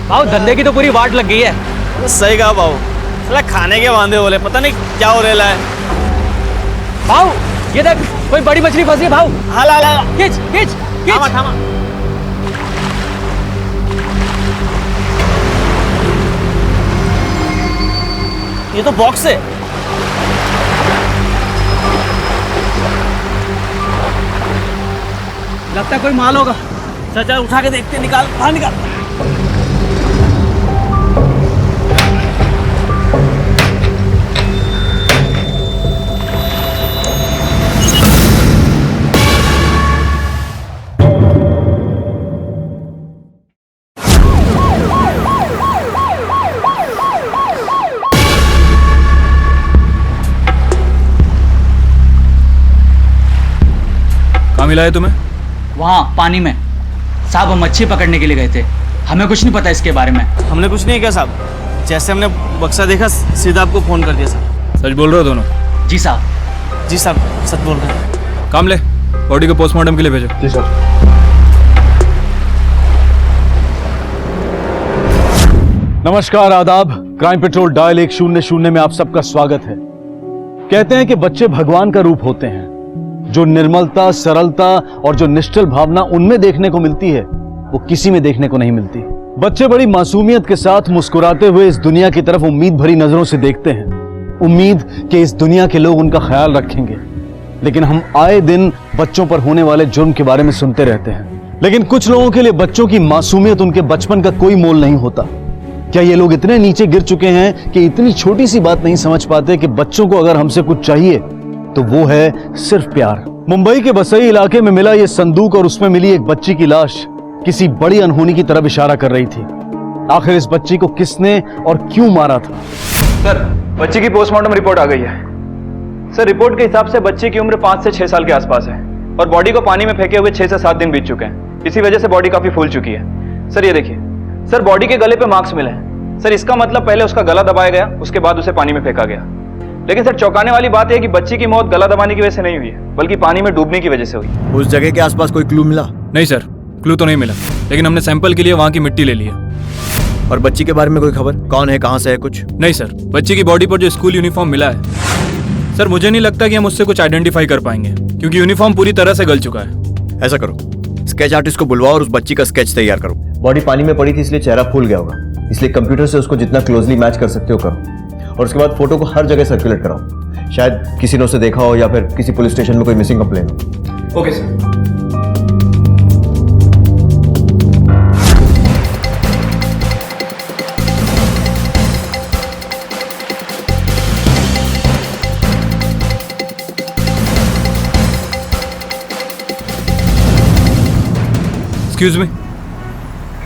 भाव धंधे की तो पूरी वाट लग गई है। सही कहा भाव, साला खाने के वांदे बोले, पता नहीं क्या हो रहा है। भाव ये देख, कोई बड़ी मछली फंसी है भाव। हाँ ला ला, खींच खींच थामा थामा। ये तो बॉक्स है। लगता है कोई माल होगा। चल चल उठा के देखते, निकाल, बाहर निकाल। कहाँ मिला है तुम्हें? वहाँ पानी में। साहब हम मच्छी पकड़ने के लिए गए थे, हमें कुछ नहीं पता इसके बारे में। हमने कुछ नहीं किया साहब, जैसे हमने बक्सा देखा सीधा आपको फोन कर दिया साहब। सच बोल रहे हो दोनों? जी साहब। जी साहब, सच बोल रहे हैं। काम ले, बॉडी को पोस्टमार्टम के लिए भेजो। जी सर। नमस्कार, आदाब। क्राइम पेट्रोल डायल 100 में आप सबका स्वागत है। कहते हैं कि बच्चे भगवान का रूप होते हैं। जो निर्मलता, सरलता और जो निश्चल भावना उनमें देखने को मिलती है, वो किसी में देखने को नहीं मिलती। बच्चे बड़ी मासूमियत के साथ मुस्कुराते हुए इस दुनिया की तरफ उम्मीद भरी नजरों से देखते हैं। उम्मीद कि इस दुनिया के लोग उनका ख्याल रखेंगे। लेकिन हम आए दिन बच्चों पर होने वाले जुर्म के बारे में सुनते रहते हैं। लेकिन कुछ लोगों के लिए बच्चों की मासूमियत, उनके बचपन का कोई मोल नहीं होता। क्या ये लोग इतने नीचे गिर चुके हैं कि इतनी छोटी सी बात नहीं समझ पाते कि बच्चों को अगर हमसे कुछ चाहिए तो वो है सिर्फ प्यार। मुंबई के बसई इलाके में मिला ये संदूक और उसमें मिली एक बच्ची की लाश किसी बड़ी अनहोनी की तरफ इशारा कर रही थी। आखिर इस बच्ची को किसने और क्यों मारा था? सर, बच्ची की पोस्टमार्टम रिपोर्ट आ गई है। सर, रिपोर्ट के हिसाब से बच्ची की उम्र 5 से 6 साल के आसपास है और बॉडी को पानी में फेंके हुए 6 से 7 दिन बीत चुके हैं। इसी वजह से बॉडी काफी फूल चुकी है। सर ये देखिए, सर बॉडी के गले पे मार्क्स मिले हैं। सर इसका मतलब पहले उसका गला दबाया गया, उसके बाद उसे पानी में फेंका गया। लेकिन सर चौंकाने वाली बात है कि बच्ची की मौत गला दबाने की वजह से नहीं हुई है, बल्कि पानी में डूबने की वजह से हुई। उस जगह के आसपास कोई क्लू मिला? नहीं सर, क्लू तो नहीं मिला, लेकिन हमने सैंपल के लिए वहाँ की मिट्टी ले ली है। और बच्ची के बारे में कोई खबर? कौन है, कहाँ से है, कुछ? नहीं सर, बच्ची की बॉडी पर जो स्कूल यूनिफॉर्म मिला है सर, मुझे नहीं लगता कि हम उससे कुछ आइडेंटिफाई कर पाएंगे, क्योंकि यूनिफॉर्म पूरी तरह से गल चुका है। ऐसा करो, स्केच आर्टिस्ट को बुलवाओ और उस बच्ची का स्केच तैयार करो। बॉडी पानी में पड़ी थी इसलिए चेहरा फूल गया होगा, इसलिए कंप्यूटर से उसको जितना क्लोजली मैच कर सकते हो करो। और उसके बाद फोटो को हर जगह सर्कुलेट कराओ। शायद किसी ने उसे देखा हो या फिर किसी पुलिस स्टेशन में कोई मिसिंग कंप्लेन हो। Okay sir. Excuse me.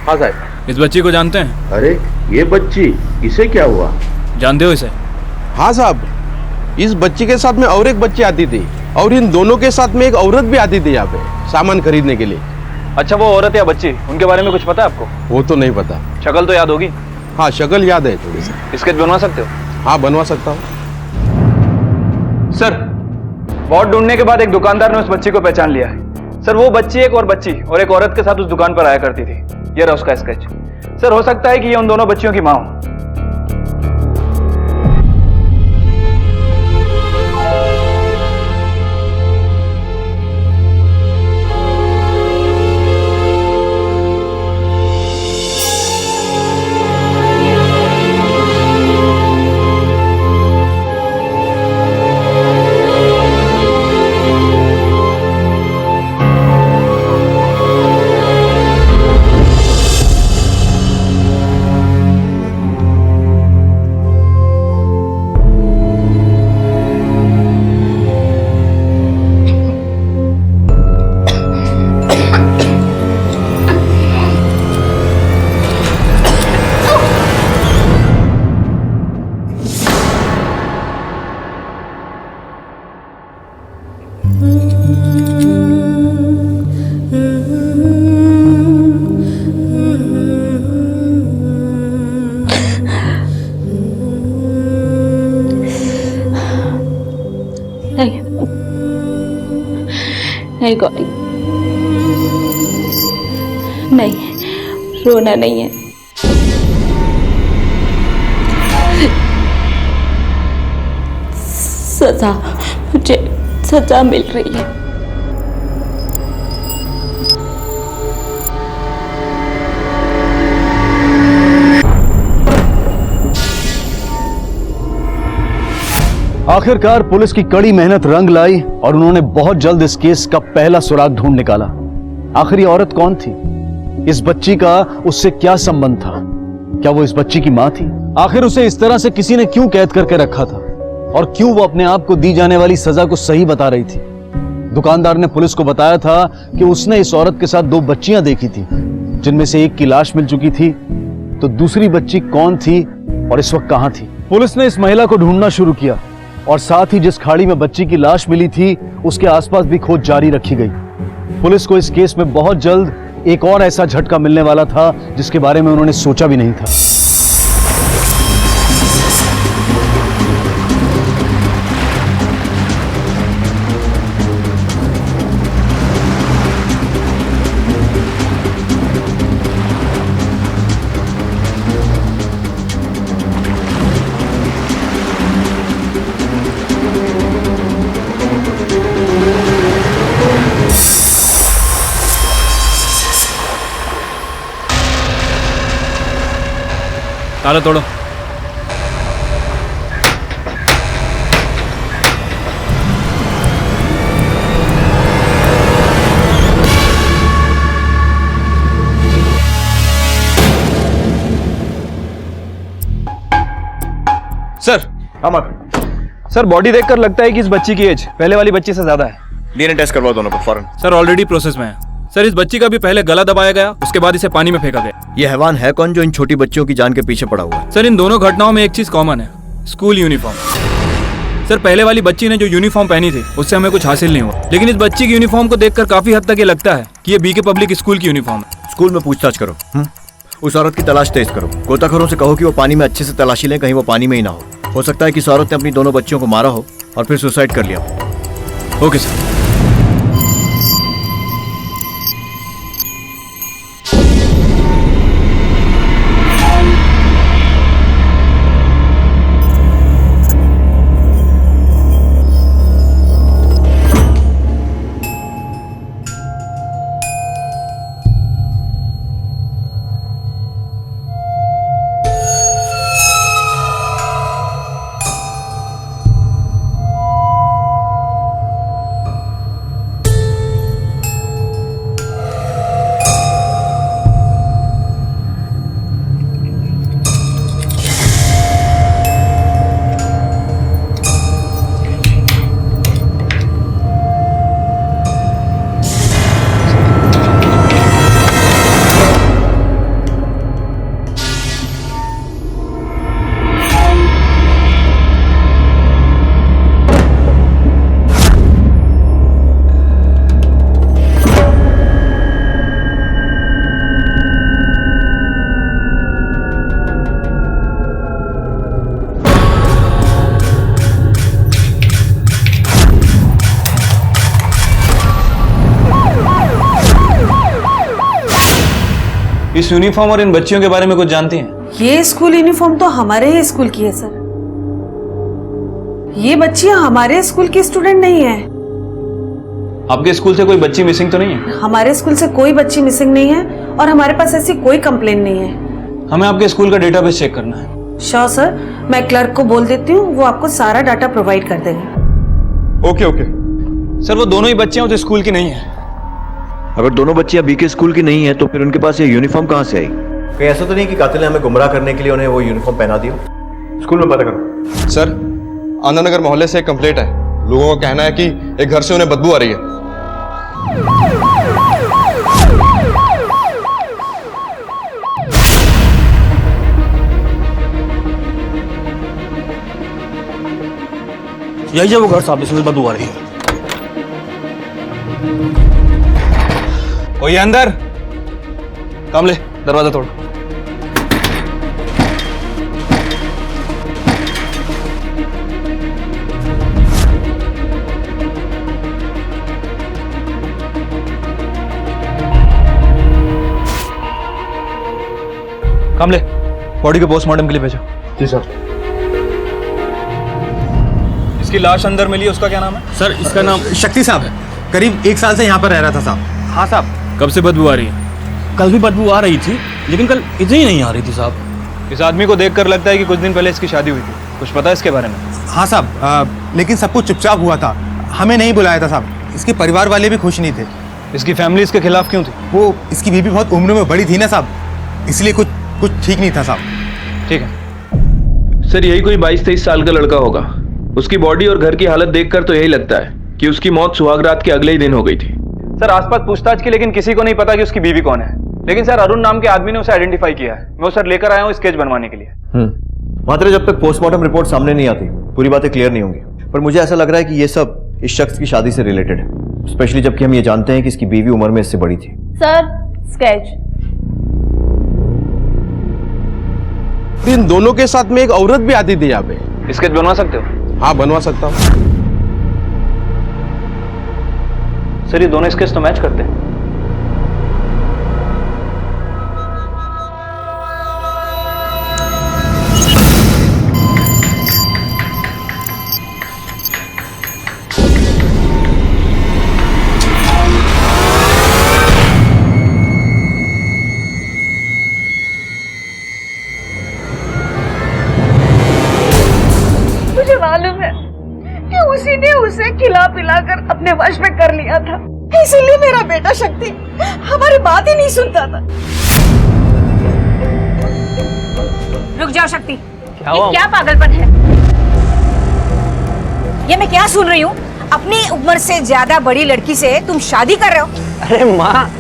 हाँ साहब। इस बच्ची को जानते हैं? अरे ये बच्ची, इसे क्या हुआ? जानते हो इसे? हाँ साहब, इस बच्ची के साथ में और एक बच्ची आती थी और इन दोनों के साथ में एक औरत भी आती थी यहाँ पे सामान खरीदने के लिए। अच्छा, वो औरत या बच्ची, उनके बारे में कुछ पता है आपको? वो तो नहीं पता। शक्ल तो याद होगी? हाँ, शक्ल याद है थोड़ी सी। स्केच बनवा सकते हो? हाँ, बनवा सकता हूँ। सर, बहुत ढूंढने के बाद एक दुकानदार ने उस बच्ची को पहचान लिया है। सर वो बच्ची एक और औरत के साथ उस दुकान पर आया करती थी। ये रहा उसका स्केच। सर हो सकता है कि ये उन दोनों बच्चियों की मां हो। नहीं गौरी, नहीं, रोना नहीं है। सजा, मुझे सजा मिल रही है। आखिरकार पुलिस की कड़ी मेहनत रंग लाई और उन्होंने बहुत जल्द इस केस का पहला सुराग ढूंढ निकाला। आखिर ये औरत कौन थी? इस बच्ची का उससे क्या संबंध था? क्या वो इस बच्ची की मां थी? आखिर उसे इस तरह से किसी ने क्यों कैद करके रखा था और क्यों वो अपने आप को दी जाने वाली सजा को सही बता रही थी? दुकानदार ने पुलिस को बताया था कि उसने इस औरत के साथ 2 बच्चियां देखी थी, जिनमें से एक की लाश मिल चुकी थी। तो दूसरी बच्ची कौन थी और इस वक्त कहां थी? पुलिस ने इस महिला को ढूंढना शुरू किया और साथ ही जिस खाड़ी में बच्ची की लाश मिली थी उसके आसपास भी खोज जारी रखी गई। पुलिस को इस केस में बहुत जल्द एक और ऐसा झटका मिलने वाला था जिसके बारे में उन्होंने सोचा भी नहीं था। ताला तोड़ो। सर सर बॉडी देखकर लगता है कि इस बच्ची की एज पहले वाली बच्ची से ज्यादा है। डीएनए टेस्ट करवाओ दोनों पर फौरन। सर ऑलरेडी प्रोसेस में है। सर इस बच्ची का भी पहले गला दबाया गया, उसके बाद इसे पानी में फेंका गया। ये हैवान है कौन जो इन छोटी बच्चियों की जान के पीछे पड़ा हुआ है? सर इन दोनों घटनाओं में एक चीज कॉमन है, स्कूल यूनिफॉर्म। सर पहले वाली बच्ची ने जो यूनिफॉर्म पहनी थी उससे हमें कुछ हासिल नहीं हुआ, लेकिन इस बच्ची की यूनिफॉर्म को देखकर काफी हद तक ये लगता है कि ये बीके पब्लिक स्कूल की यूनिफॉर्म है। स्कूल में पूछताछ करो। उस औरत की तलाश तेज करो। गोताखोरों से कहो कि वो पानी में अच्छे से तलाशी लें, कहीं वो पानी में ही ना हो सकता है कि इस औरत ने अपनी दोनों बच्चियों को मारा हो और फिर सुसाइड कर लिया हो। Okay sir. इस यूनिफॉर्म और इन बच्चियों के बारे में कुछ जानती हैं? ये स्कूल यूनिफॉर्म तो हमारे ही स्कूल की है सर। ये बच्चियां हमारे स्कूल की स्टूडेंट नहीं है। आपके स्कूल से कोई बच्ची मिसिंग तो नहीं है? हमारे स्कूल से कोई बच्ची मिसिंग नहीं है और हमारे पास ऐसी कोई कंप्लेन नहीं है। हमें आपके स्कूल का डेटाबेस चेक करना है। श्योर सर, मैं क्लर्क को बोल देती हूँ, वो आपको सारा डाटा प्रोवाइड कर देगा। Okay okay. सर वो दोनों ही बच्चियां उस स्कूल की नहीं है। अगर दोनों बच्चियां बीके स्कूल की नहीं है तो फिर उनके पास ये यूनिफॉर्म कहाँ से आई? कहीं ऐसा तो नहीं कि कातिल ने हमें गुमराह करने के लिए उन्हें वो यूनिफॉर्म पहना दिया? स्कूल में पता करो। सर आनंदनगर मोहल्ले से एक कंप्लेंट है। लोगों का कहना है कि एक घर से उन्हें बदबू आ रही है। यही है वो घर साहब जिसमें बदबू आ रही है। ओ ये अंदर काम ले, दरवाजा तोड़। कामले, बॉडी को पोस्टमार्टम के लिए भेजो। जी सर। जिसकी लाश अंदर मिली उसका क्या नाम है? सर इसका नाम शक्ति साहब है, करीब 1 साल से यहाँ पर रह रहा था साहब। हाँ साहब, कब से बदबू आ रही है? कल भी बदबू आ रही थी, लेकिन कल इतनी नहीं आ रही थी साहब। इस आदमी को देखकर लगता है कि कुछ दिन पहले इसकी शादी हुई थी। कुछ पता है इसके बारे में? हाँ साहब, लेकिन सब कुछ चुपचाप हुआ था, हमें नहीं बुलाया था साहब। इसके परिवार वाले भी खुश नहीं थे। इसकी फैमिली इसके खिलाफ क्यों थी? वो इसकी बीवी बहुत उम्र में बड़ी थी ना साहब, इसलिए कुछ ठीक नहीं था साहब। ठीक है सर, यही कोई 22-23 साल का लड़का होगा। उसकी बॉडी और घर की हालत देखकर तो यही लगता है कि उसकी मौत सुहागरात के अगले ही दिन हो गई थी। सर आसपास पूछताछ की, लेकिन किसी को नहीं पता कि उसकी बीवी कौन है। लेकिन सर अरुण नाम के आदमी ने उसे आइडेंटिफाई किया है। मैं सर लेकर आया हूँ स्केच बनवाने के लिए। मात्र जब तक पोस्टमार्टम रिपोर्ट सामने नहीं आती पूरी बातें क्लियर नहीं होंगी, पर मुझे ऐसा लग रहा है कि ये सब इस शख्स की शादी से रिलेटेड है, स्पेशली जबकि हम ये जानते हैं कि इसकी बीवी उम्र में इससे बड़ी थी। Sir sketch. इन दोनों के साथ में एक औरत भी आती थी यहाँ पे। स्केच बनवा सकते हो? हाँ बनवा सकता हूँ सर, ये दोनों स्केच तो मैच करते हैं। मुझे मालूम है कि उसी ने उसे खिला पिलाकर अपने वश में कर लिया था, इसीलिए मेरा बेटा शक्ति हमारी बात ही नहीं सुनता था। रुक जाओ शक्ति, ये क्या पागलपन है? ये मैं क्या सुन रही हूँ? अपनी उम्र से ज्यादा बड़ी लड़की से तुम शादी कर रहे हो? अरे माँ,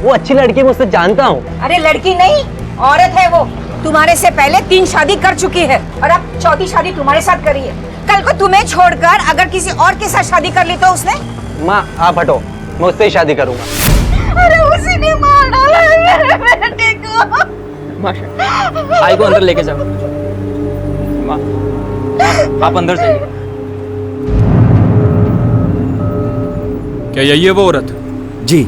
वो अच्छी लड़की है, मुझसे जानता हूँ। अरे लड़की नहीं, औरत है वो। तुम्हारे से पहले 3 शादी कर चुकी है और अब 4थी शादी तुम्हारे साथ करी है। कल को तुम्हें छोड़कर अगर किसी और के साथ शादी कर ली तो उसने? माँ आप हटो, मैं उससे ही शादी करूंगा। अरे उसी ने मार डाला है मेरे बेटे को। भाई को अंदर लेके जाओ। माँ आप अंदर जाइए। क्या यही है वो औरत? जी।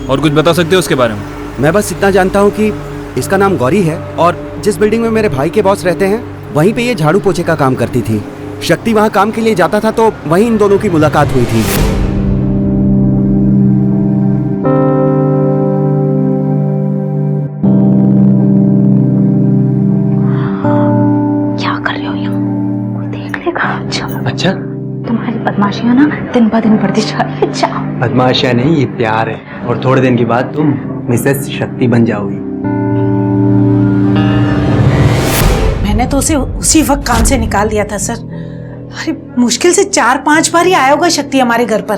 और कुछ बता सकते हो उसके बारे में? मैं बस इतना जानता हूँ कि इसका नाम गौरी है और जिस बिल्डिंग में मेरे भाई के बॉस रहते हैं वहीं पे ये झाड़ू पोछे का काम करती थी। शक्ति वहाँ काम के लिए जाता था तो वहीं इन दोनों की मुलाकात हुई थी। क्या कर रहे हो यहाँ? कोई देख लेगा। अच्छा, तुम्हारी बदमाशियाँ ना दिन ब दिन बढ़ती जा रही है। जाओ। बदमाशियाँ नहीं, ये प्यार है और थोड़े दिन के बाद तुम मिसेस शक्ति बन जाओगी। मैंने तो उसे उसी वक्त काम से निकाल दिया था सर। अरे मुश्किल से 4-5 बार ही आया होगा शक्ति हमारे घर पर,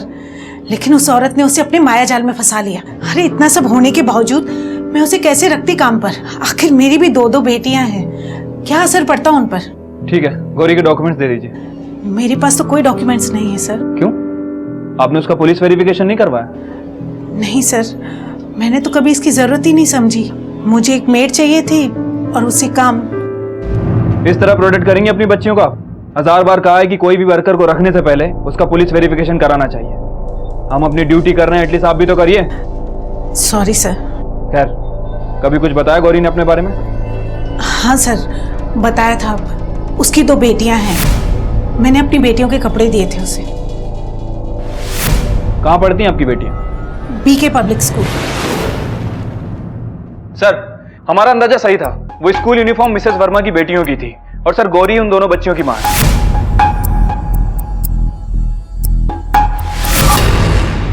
लेकिन उस औरत ने उसे अपने माया जाल में फंसा लिया। अरे इतना सब होने के बावजूद मैं उसे कैसे रखती काम पर? आखिर मेरी भी 2 बेटियां हैं, क्या असर पड़ता उन पर? ठीक है, गौरी के डॉक्यूमेंट्स दे दीजिए। मेरे पास तो कोई डॉक्यूमेंट्स नहीं है सर। क्यों? आपने उसका पुलिस वेरिफिकेशन नहीं करवाया? नहीं सर, मैंने तो कभी इसकी जरूरत ही नहीं समझी। मुझे एक मेड चाहिए थी और उसी काम। इस तरह प्रोटेक्ट करेंगे अपनी बच्चियों का? 1000 बार कहा है कि कोई भी वर्कर को रखने से पहले उसका पुलिस वेरिफिकेशन कराना चाहिए। हम अपनी ड्यूटी कर रहे हैं, एटलीस्ट आप भी तो करिए। Sorry sir. खैर, कभी कुछ बताया गौरी ने अपने बारे में? हाँ सर, बताया था। उसकी 2 बेटियां हैं, मैंने अपनी बेटियों के कपड़े दिए थे उसे। कहाँ पढ़ती हैं आपकी बेटियां? BK public school. सर हमारा अंदाजा सही था, वो स्कूल यूनिफॉर्म मिसेस वर्मा की बेटियों की थी और सर गौरी उन दोनों बच्चियों की मां है।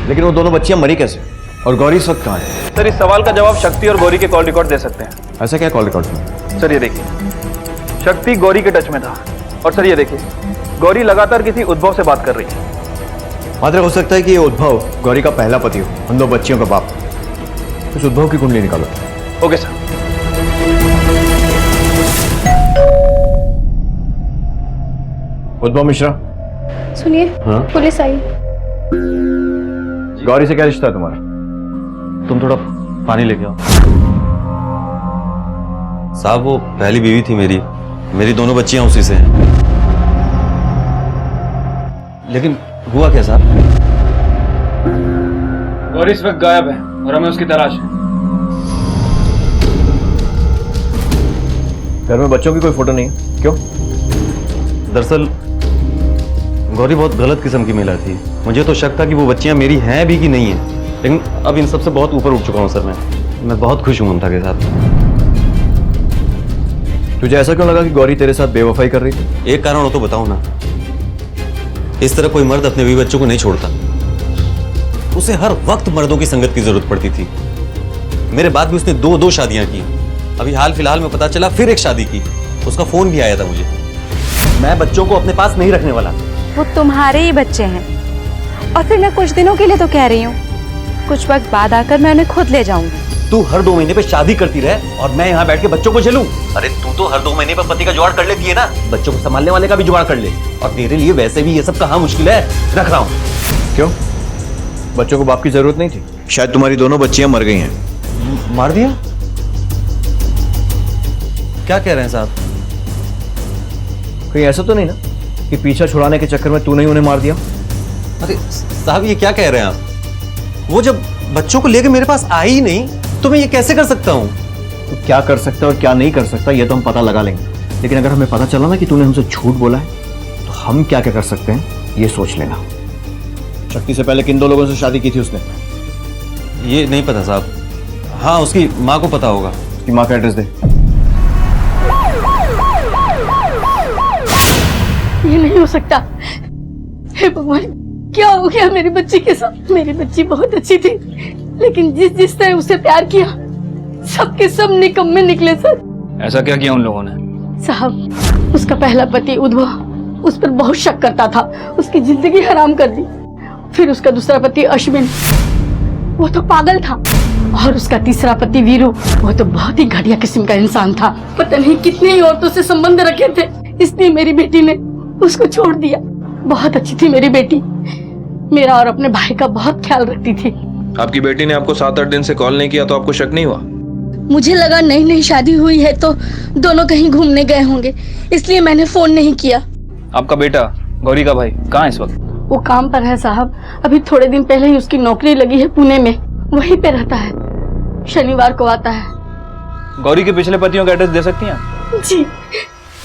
लेकिन वो दोनों बच्चियां मरी कैसे और गौरी इस वक्त कहाँ है? सर इस सवाल का जवाब शक्ति और गौरी के कॉल रिकॉर्ड दे सकते हैं। ऐसा क्या कॉल रिकॉर्ड में? सर ये देखिए, शक्ति गौरी के टच में था और सर ये देखिए, गौरी लगातार किसी उद्भव से बात कर रही है। मात्र हो सकता है कि ये उद्भव गौरी का पहला पति हो, उन 2 बच्चियों का बाप। उस उद्भव की कुंडली निकालो। Okay sir. उद्भव मिश्रा। सुनिए, हाँ? पुलिस आई। गौरी से क्या रिश्ता है तुम्हारा? तुम थोड़ा पानी लेके आओ। साहब वो पहली बीवी थी मेरी 2 बच्चियां उसी से हैं। लेकिन हुआ क्या साहब? गौरी इस वक्त गायब है और हमें उसकी तलाश है। घर में बच्चों की कोई फोटो नहीं है? क्यों? दरअसल गौरी बहुत गलत किस्म की महिला थी। मुझे तो शक था कि वो बच्चियां मेरी हैं भी कि नहीं है, लेकिन अब इन सबसे बहुत ऊपर उठ चुका हूँ सर। मैं बहुत खुश हूँ ममता के साथ। तुझे ऐसा क्यों लगा कि गौरी तेरे साथ बेवफाई कर रही थी? एक कारण हो तो बताओ ना। इस तरह कोई मर्द अपने बीवी बच्चों को नहीं छोड़ता। उसे हर वक्त मर्दों की संगत की जरूरत पड़ती थी। मेरे बाद भी उसने दो शादियां की। अभी हाल फिलहाल में पता चला फिर एक शादी की। उसका फोन भी आया था मुझे। मैं बच्चों को अपने पास नहीं रखने वाला। वो तुम्हारे ही बच्चे हैं, और फिर मैं कुछ दिनों के लिए तो कह रही हूँ, कुछ वक्त बाद आकर मैं उन्हें खुद ले जाऊंगी। तू हर 2 महीने पे शादी करती रहे और मैं यहाँ बैठ के बच्चों को झेलूं? अरे तू तो हर 2 महीने पे पति का जुगाड़ कर लेती है ना, बच्चों को संभालने वाले का भी जुगाड़ कर ले। और तेरे लिए वैसे भी ये सब कहाँ मुश्किल है, रख रहा हूँ। क्यों? बच्चों को बाप की जरूरत नहीं थी? शायद तुम्हारी दोनों बच्चियां मर गई हैं। मार दिया? क्या कह रहे हैं साहब? कहीं ऐसा तो नहीं ना कि पीछा छुड़ाने के चक्कर में तूने ही उन्हें मार दिया? अरे साहब ये क्या कह रहे हैं आप? वो जब बच्चों को लेकर मेरे पास आई ही नहीं तो मैं ये कैसे कर सकता हूँ? तो क्या कर सकता है और क्या नहीं कर सकता ये तो हम पता लगा लेंगे, लेकिन अगर हमें पता चला ना कि तूने हमसे झूठ बोला है तो हम क्या क्या कर सकते हैं ये सोच लेना। शक्ति से पहले किन 2 लोगों से शादी की थी उसने? ये नहीं पता साहब। हाँ उसकी माँ को पता होगा। उसकी माँ का एड्रेस दे। ये नहीं हो सकता। हे भगवान, क्या हो गया मेरी बच्ची के साथ? मेरी बच्ची बहुत अच्छी थी, लेकिन जिसने उसे प्यार किया सबके सब निकम्मे निकले सर। ऐसा क्या किया उन लोगों ने? साहब, उसका पहला पति उद्धव उस पर बहुत शक करता था, उसकी जिंदगी हराम कर दी। फिर उसका दूसरा पति अश्विन, वो तो पागल था। और उसका तीसरा पति वीरू, वो तो बहुत ही घटिया किस्म का इंसान था। पता नहीं कितनी औरतों से संबंध रखे थे, इसलिए मेरी बेटी ने उसको छोड़ दिया। बहुत अच्छी थी मेरी बेटी, मेरा और अपने भाई का बहुत ख्याल रखती थी। आपकी बेटी ने आपको 7-8 दिन से कॉल नहीं किया तो आपको शक नहीं हुआ? मुझे लगा नई नई शादी हुई है तो दोनों कहीं घूमने गए होंगे, इसलिए मैंने फोन नहीं किया। आपका बेटा गौरी का भाई कहाँ है इस वक्त? वो काम पर है साहब। अभी थोड़े दिन पहले ही उसकी नौकरी लगी है पुणे में, वहीं पे रहता है। शनिवार को आता है। गौरी के पिछले पतियों का एड्रेस दे सकती हैं? जी।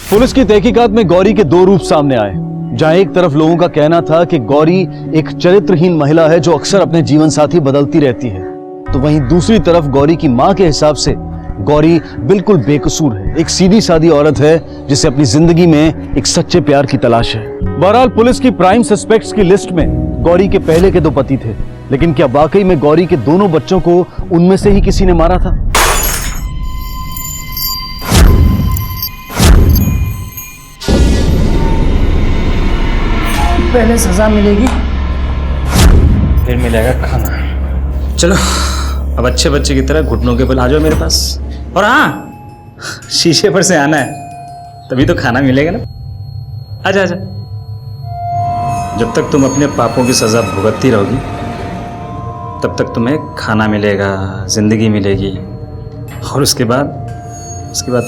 पुलिस की तहकीकात में गौरी के 2 रूप सामने आए, जहां एक तरफ लोगों का कहना था कि गौरी एक चरित्रहीन महिला है जो अक्सर अपने जीवन साथी बदलती रहती है, तो वहीं दूसरी तरफ गौरी की मां के हिसाब से गौरी बिल्कुल बेकसूर है, एक सीधी सादी औरत है जिसे अपनी जिंदगी में एक सच्चे प्यार की तलाश है। बहरहाल पुलिस की प्राइम सस्पेक्ट्स की लिस्ट में गौरी के पहले के 2 पति थे, लेकिन क्या वाकई में गौरी के दोनों बच्चों को उनमें से ही किसी ने मारा था? पहले सजा मिलेगी, फिर मिलेगा खाना। चलो अब अच्छे बच्चे की तरह घुटनों के बल आ जाओ मेरे पास। और हाँ, शीशे पर से आना है, तभी तो खाना मिलेगा ना। आजा आजा। जब तक तुम अपने पापों की सजा भुगतती रहोगी तब तक तुम्हें खाना मिलेगा, जिंदगी मिलेगी, और उसके बाद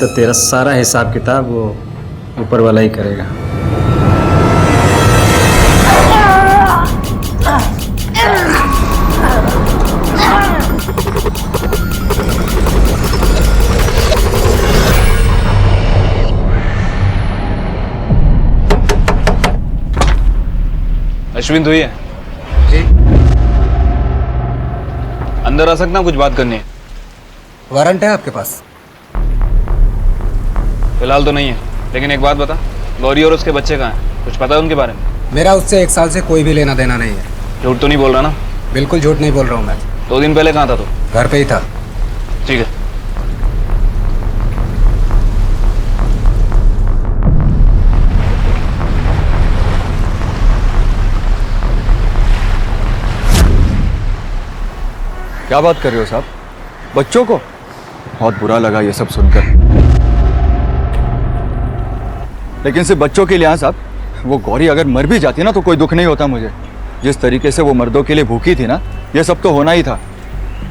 तो तेरा सारा हिसाब किताब वो ऊपर वाला ही करेगा। अश्विन तो ही है? अंदर आ सकता हूँ, कुछ बात करनी है। वारंट है आपके पास? फिलहाल तो नहीं है, लेकिन एक बात बता, गौरी और उसके बच्चे कहाँ हैं? कुछ पता है उनके बारे में? मेरा उससे 1 साल से कोई भी लेना देना नहीं है। झूठ तो नहीं बोल रहा ना? बिल्कुल झूठ नहीं बोल रहा हूँ मैं। 2 दिन पहले कहाँ था तू? घर पे ही था। ठीक है। क्या बात कर रहे हो साहब? बच्चों को? बहुत बुरा लगा ये सब सुनकर, लेकिन सिर्फ बच्चों के लिए। हाँ साहब, वो गौरी अगर मर भी जाती ना तो कोई दुख नहीं होता मुझे। जिस तरीके से वो मर्दों के लिए भूखी थी ना, ये सब तो होना ही था।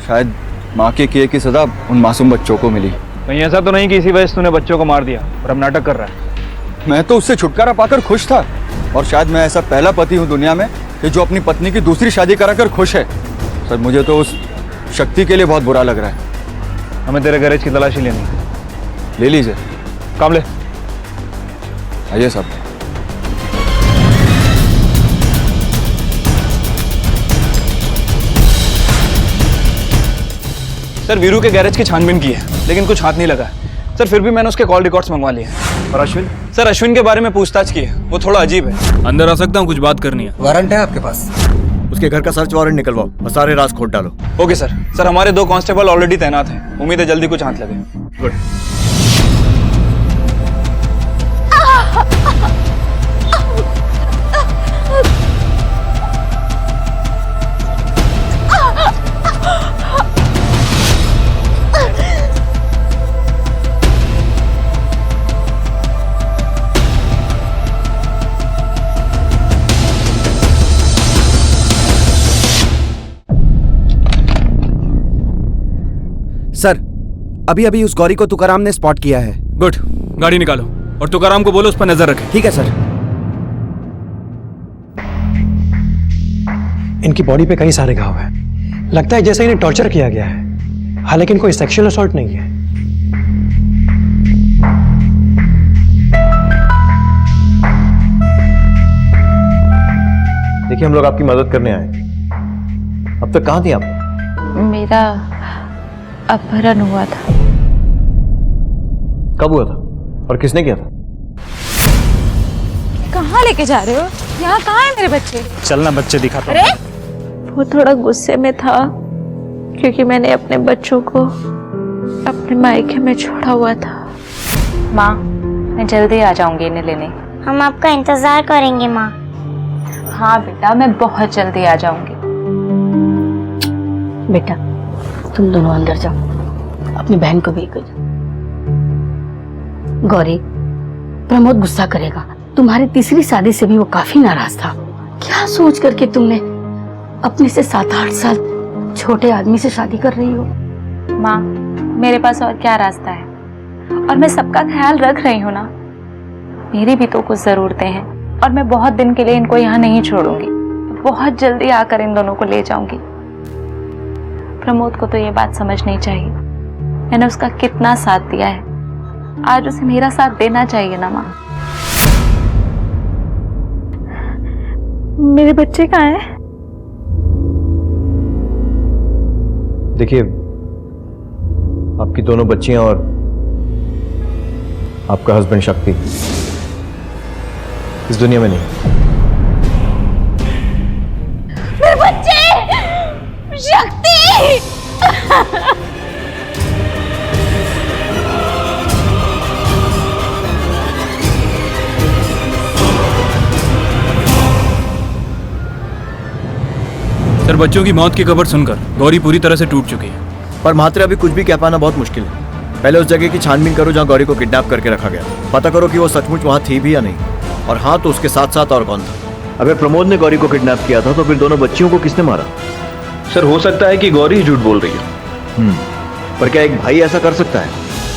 शायद माँ के किए की सजा उन मासूम बच्चों को मिली। कहीं ऐसा तो नहीं कि इसी वजह से तूने बच्चों को मार दिया और अब नाटक कर रहा है? मैं तो उससे छुटकारा पाकर खुश था, और शायद मैं ऐसा पहला पति हूँ दुनिया में कि जो अपनी पत्नी की दूसरी शादी कराकर खुश है। सर मुझे तो उस शक्ति के लिए बहुत बुरा लग रहा है। हमें तेरे गैरेज की तलाशी लेनी। ले लीजिए। काम ले। आइए साहब। सर वीरू के गैरेज की छानबीन की है लेकिन कुछ हाथ नहीं लगा। सर फिर भी मैंने उसके कॉल रिकॉर्ड्स मंगवा लिए। और अश्विन? सर अश्विन के बारे में पूछताछ की है, वो थोड़ा अजीब है। अंदर आ सकता हूँ, कुछ बात करनी है। वारंट है आपके पास? उसके घर का सर्च वारंट निकलवाओ और सारे राज खोद डालो। Okay sir. सर हमारे 2 कांस्टेबल ऑलरेडी तैनात हैं, उम्मीद है जल्दी कुछ हाथ लगे। गुड। सर अभी अभी उस गौरी को तुकाराम ने स्पॉट किया है। गुड, गाड़ी निकालो और तुकाराम को बोलो उस पर नजर रखे। ठीक है सर। इनकी बॉडी पे कई सारे घाव हैं। लगता है जैसे इन्हें टॉर्चर किया गया है, हालांकि इनको सेक्सुअल असॉल्ट नहीं है। देखिए हम लोग आपकी मदद करने आए। अब तक कहाँ थी आप? मेरा अपहरण हुआ था। कब हुआ था और किसने किया था? कहाँ लेके जा रहे हो? यहाँ कहाँ है मेरे बच्चे? चलना, बच्चे दिखाता हूँ। अरे वो थोड़ा गुस्से में था क्योंकि मैंने अपने बच्चों को अपने मायके में छोड़ा हुआ था। माँ मैं जल्दी आ जाऊंगी इन्हें लेने। हम आपका इंतजार करेंगे माँ। हाँ बेटा मैं बहुत जल्दी आ जाऊंगी। बेटा तुम दोनों अंदर जाओ, अपनी बहन को भी लेकर जाओ। गौरी, प्रमोद गुस्सा करेगा। तुम्हारी तीसरी शादी से भी वो काफी नाराज था। क्या सोच करके तुमने अपने से 7-8 साल छोटे आदमी से शादी कर रही हो? माँ मेरे पास और क्या रास्ता है, और मैं सबका ख्याल रख रही हूँ ना। मेरी भी तो कुछ जरूरतें हैं और मैं बहुत दिन के लिए इनको यहाँ नहीं छोड़ूंगी। बहुत जल्दी आकर इन दोनों को ले जाऊंगी। प्रमोद को तो ये बात समझनी चाहिए, मैंने उसका कितना साथ दिया है, आज उसे मेरा साथ देना चाहिए ना माँ। मेरे बच्चे कहाँ हैं? देखिए आपकी दोनों बच्चियां और आपका हस्बैंड शक्ति इस दुनिया में नहीं। मेरे बच्चे! शक्ति! सर बच्चों की मौत की खबर सुनकर गौरी पूरी तरह से टूट चुकी है। पर मात्र अभी कुछ भी कह पाना बहुत मुश्किल है। पहले उस जगह की छानबीन करो जहां गौरी को किडनैप करके रखा गया। पता करो कि वो सचमुच वहां थी भी या नहीं, और हाँ तो उसके साथ साथ और कौन था। अगर प्रमोद ने गौरी को किडनैप किया था तो फिर दोनों बच्चियों को किसने मारा? सर हो सकता है कि गौरी झूठ बोल रही है। पर क्या एक भाई ऐसा कर सकता है?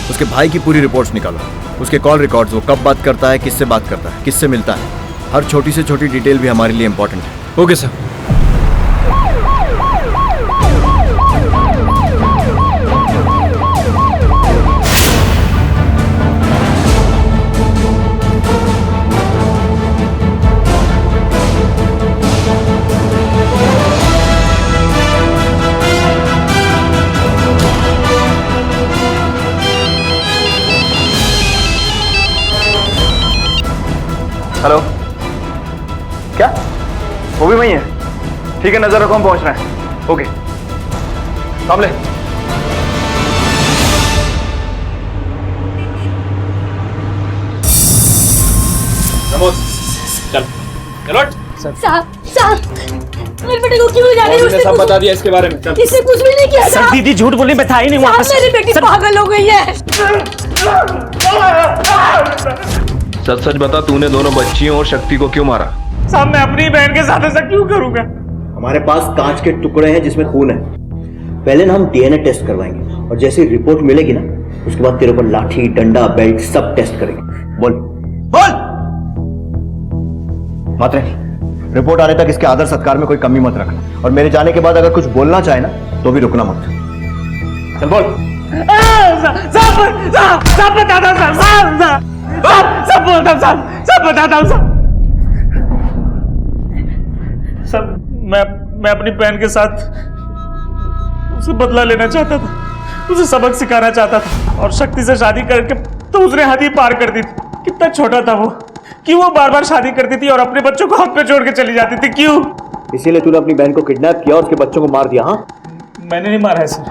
उसके भाई की पूरी रिपोर्ट्स निकालो, उसके कॉल रिकॉर्ड्स, वो कब बात करता है, किससे बात करता है, किससे मिलता है, हर छोटी से छोटी डिटेल भी हमारे लिए इंपॉर्टेंट है। Okay sir. हेलो, क्या वो भी वही है? ठीक है नजर रखो, हम पहुंच रहे हैं। ओके सामने। प्रमोद चल चलो। साहब मेरे बेटे को क्यों जा रही है? उसने सब बता दिया इसके बारे में। चल। इसने कुछ भी नहीं किया था। दीदी झूठ बोली, मैं था ही नहीं वहां पर। मेरी बेटी पागल हो गई है। सच सच बता, तूने दोनों बच्चियों और शक्ति को क्यों मारा? साहब मैं अपनी बहन के साथ ऐसा क्यों करूंगा? हमारे पास कांच के टुकड़े हैं जिसमें खून है। पहले ना हम डीएनए टेस्ट करवाएंगे और जैसे रिपोर्ट मिलेगी ना उसके बाद तेरे ऊपर लाठी, डंडा, बेल्ट सब टेस्ट करेंगे। बोल बोल। मात्रे, रिपोर्ट आने तक इसके आदर सत्कार में कोई कमी मत रखना, और मेरे जाने के बाद अगर कुछ बोलना चाहे ना तो भी रुकना मत। चल बोल। सब बताता हूँ सब बोलता हूँ सब बताता हूँ सब। मैं अपनी बहन के साथ उसे बदला लेना चाहता था। उसे सबक सिखाना चाहता था और शक्ति से शादी करके तो उसने हद ही पार कर दी थी। कितना छोटा था वो, क्यों वो बार बार शादी करती थी और अपने बच्चों को हम पे छोड़ के चली जाती थी, क्यों? इसीलिए तूने अपनी बहन को किडनैप किया और उसके बच्चों को मार दिया? हाँ, मैंने नहीं मारा है सर।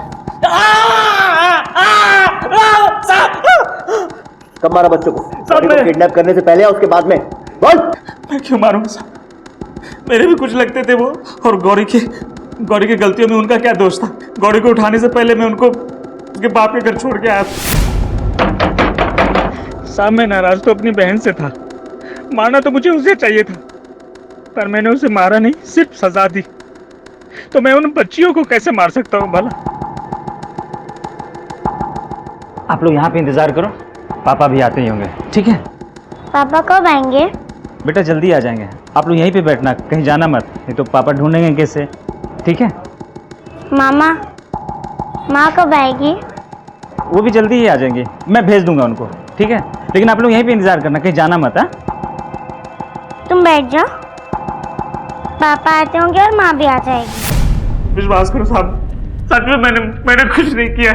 कब मारा बच्चों को? किडनैप करने से पहले या उसके बाद में? बोल। मैं क्यों मारूंगा साहब? मेरे भी कुछ लगते थे वो, और गौरी की गलतियों में उनका क्या दोष था? गौरी को उठाने से पहले मैं उनको उसके बाप के घर छोड़ के आया साहब। मैं नाराज तो अपनी बहन से था, मारना तो मुझे उसे चाहिए था, पर मैंने उसे मारा नहीं, सिर्फ सजा दी। तो मैं उन बच्चियों को कैसे मार सकता हूँ भला? आप लोग यहाँ पे इंतजार करो, पापा भी आते ही होंगे, ठीक है? पापा कब आएंगे? बेटा जल्दी आ जाएंगे, आप लोग यहीं पे बैठना, कहीं जाना मत, नहीं तो पापा ढूंढेंगे कैसे, ठीक है? मामा, माँ कब आएगी? वो भी जल्दी ही आ जाएंगे, मैं भेज दूंगा उनको, ठीक है? लेकिन आप लोग यहीं पे इंतजार करना, कहीं जाना मत। हाँ, तुम बैठ जाओ, पापा आते होंगे और माँ भी आ जाएगी। विश्वास करो साहब, सच में मैंने कुछ नहीं किया।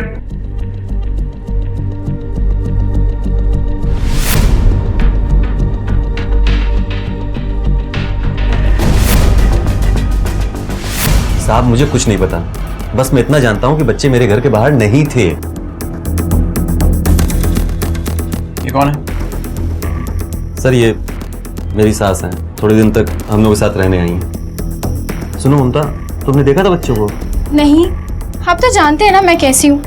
साहब मुझे कुछ नहीं पता, बस मैं इतना जानता हूं कि बच्चे मेरे घर के बाहर नहीं थे। ये कौन है? सर ये मेरी सास है, थोड़े दिन तक हम लोग के साथ रहने आई हैं। सुनो ममता, तुमने देखा था बच्चों को? नहीं, आप तो जानते हैं ना मैं कैसी हूँ।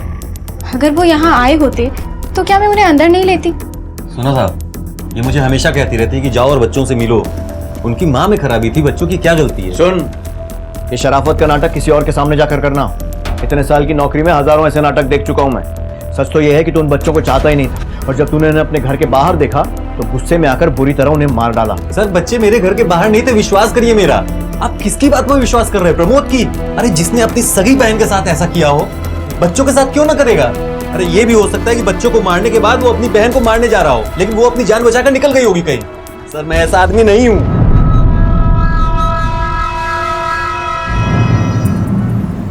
अगर वो यहाँ आए होते तो क्या मैं उन्हें अंदर नहीं लेती? सुनो साहब, ये मुझे हमेशा कहती रहती है कि जाओ और बच्चों से मिलो। उनकी माँ में खराबी थी, बच्चों की क्या गलती है? सुन, ये शराफत का नाटक किसी और के सामने जाकर करना। इतने साल की नौकरी में हजारों ऐसे नाटक देख चुका हूं मैं। सच तो यह है कि तू उन बच्चों को चाहता ही नहीं था, और जब तूने उन्हें अपने घर के बाहर देखा तो गुस्से में आकर बुरी तरह उन्हें मार डाला। सर बच्चे मेरे घर के बाहर नहीं थे, विश्वास करिए मेरा। आप किसकी बात में विश्वास कर रहे हैं? प्रमोद की? अरे जिसने अपनी सगी बहन के साथ ऐसा किया हो, बच्चों के साथ क्यों ना करेगा? अरे ये भी हो सकता है कि बच्चों को मारने के बाद वो अपनी बहन को मारने जा रहा हो, लेकिन वो अपनी जान बचाकर निकल गई होगी कहीं। सर मैं ऐसा आदमी नहीं हूं।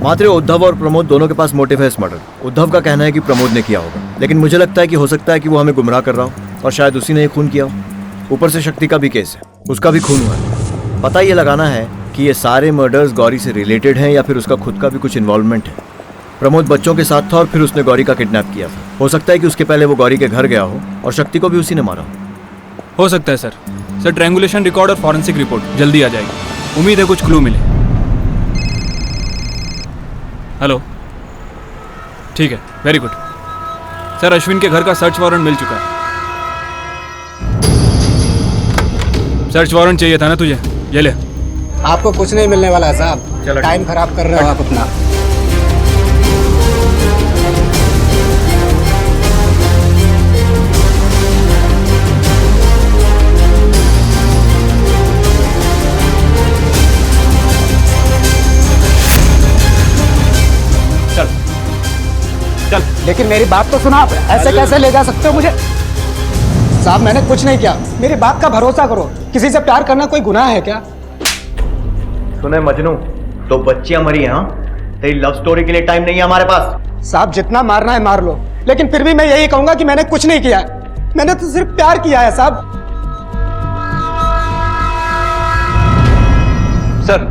मात्र उद्धव और प्रमोद दोनों के पास मोटिव है इस मर्डर। उद्धव का कहना है कि प्रमोद ने किया होगा, लेकिन मुझे लगता है कि हो सकता है कि वो हमें गुमराह कर रहा हो और शायद उसी ने ये खून किया हो। ऊपर से शक्ति का भी केस है, उसका भी खून हुआ है। पता ये लगाना है कि ये सारे मर्डर्स गौरी से रिलेटेड हैं या फिर उसका खुद का भी कुछ इन्वॉल्वमेंट है। प्रमोद बच्चों के साथ था और फिर उसने गौरी का किडनैप किया था। हो सकता है कि उसके पहले वो गौरी के घर गया हो और शक्ति को भी उसी ने मारा हो सकता है सर। सर ट्रायंगुलेशन रिकॉर्ड और फॉरेंसिक रिपोर्ट जल्दी आ जाएगी, उम्मीद है कुछ क्लू मिले। हेलो, ठीक है, वेरी गुड सर। अश्विन के घर का सर्च वारंट मिल चुका है। सर्च वारंट चाहिए था ना तुझे, ये ले। आपको कुछ नहीं मिलने वाला है साहब, टाइम खराब कर रहे हो आप अपना। चल। लेकिन मेरी बात तो सुना, आप ऐसे कैसे ले जा सकते हो मुझे? साहब मैंने कुछ नहीं किया, मेरी बात का भरोसा करो। किसी से प्यार करना कोई गुनाह है क्या? सुने मजनू, तो बच्चियां मरी हैं। हाँ, तेरी लव स्टोरी के लिए टाइम नहीं है हमारे पास। साहब जितना मारना है मार लो, लेकिन फिर भी मैं यही कहूंगा कि मैंने कुछ नहीं किया है। मैंने तो सिर्फ प्यार किया है साहब। सर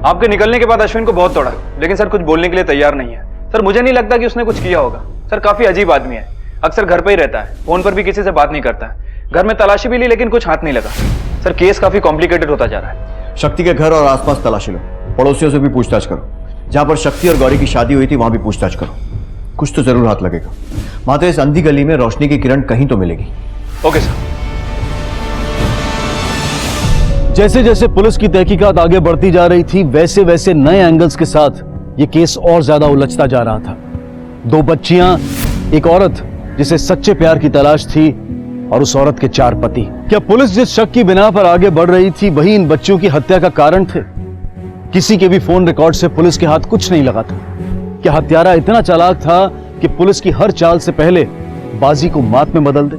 आपके निकलने के बाद अश्विन को बहुत तोड़ा, लेकिन सर कुछ बोलने के लिए तैयार नहीं है। सर मुझे नहीं लगता कि उसने कुछ किया होगा। सर काफी अजीब आदमी है, अक्सर घर पे ही रहता है, फोन पर भी किसी से बात नहीं करता है। घर में तलाशी भी ली लेकिन कुछ हाथ नहीं लगा। सर केस काफी कॉम्प्लिकेटेड होता जा रहा है। शक्ति के घर और आसपास तलाशी लो, पड़ोसियों से भी पूछताछ करो। जहां पर शक्ति और गौरी की शादी हुई थी वहां भी पूछताछ करो, कुछ तो जरूर हाथ लगेगा। मात्र इस अंधी गली में रोशनी की किरण कहीं तो मिलेगी। Okay sir. जैसे जैसे पुलिस की तहकीकात आगे बढ़ती जा रही थी, वैसे वैसे नए एंगल्स के साथ ये केस और ज्यादा उलझता जा रहा था। दो बच्चियां, एक औरत जिसे सच्चे प्यार की तलाश थी, और उस औरत के 4 पति। क्या पुलिस जिस शक की बिना पर आगे बढ़ रही थी वही इन बच्चों की हत्या का कारण थे? किसी के भी फोन रिकॉर्ड से पुलिस के हाथ कुछ नहीं लगा था। क्या हत्यारा इतना चालाक था कि पुलिस की हर चाल से पहले बाजी को मात में बदल दे?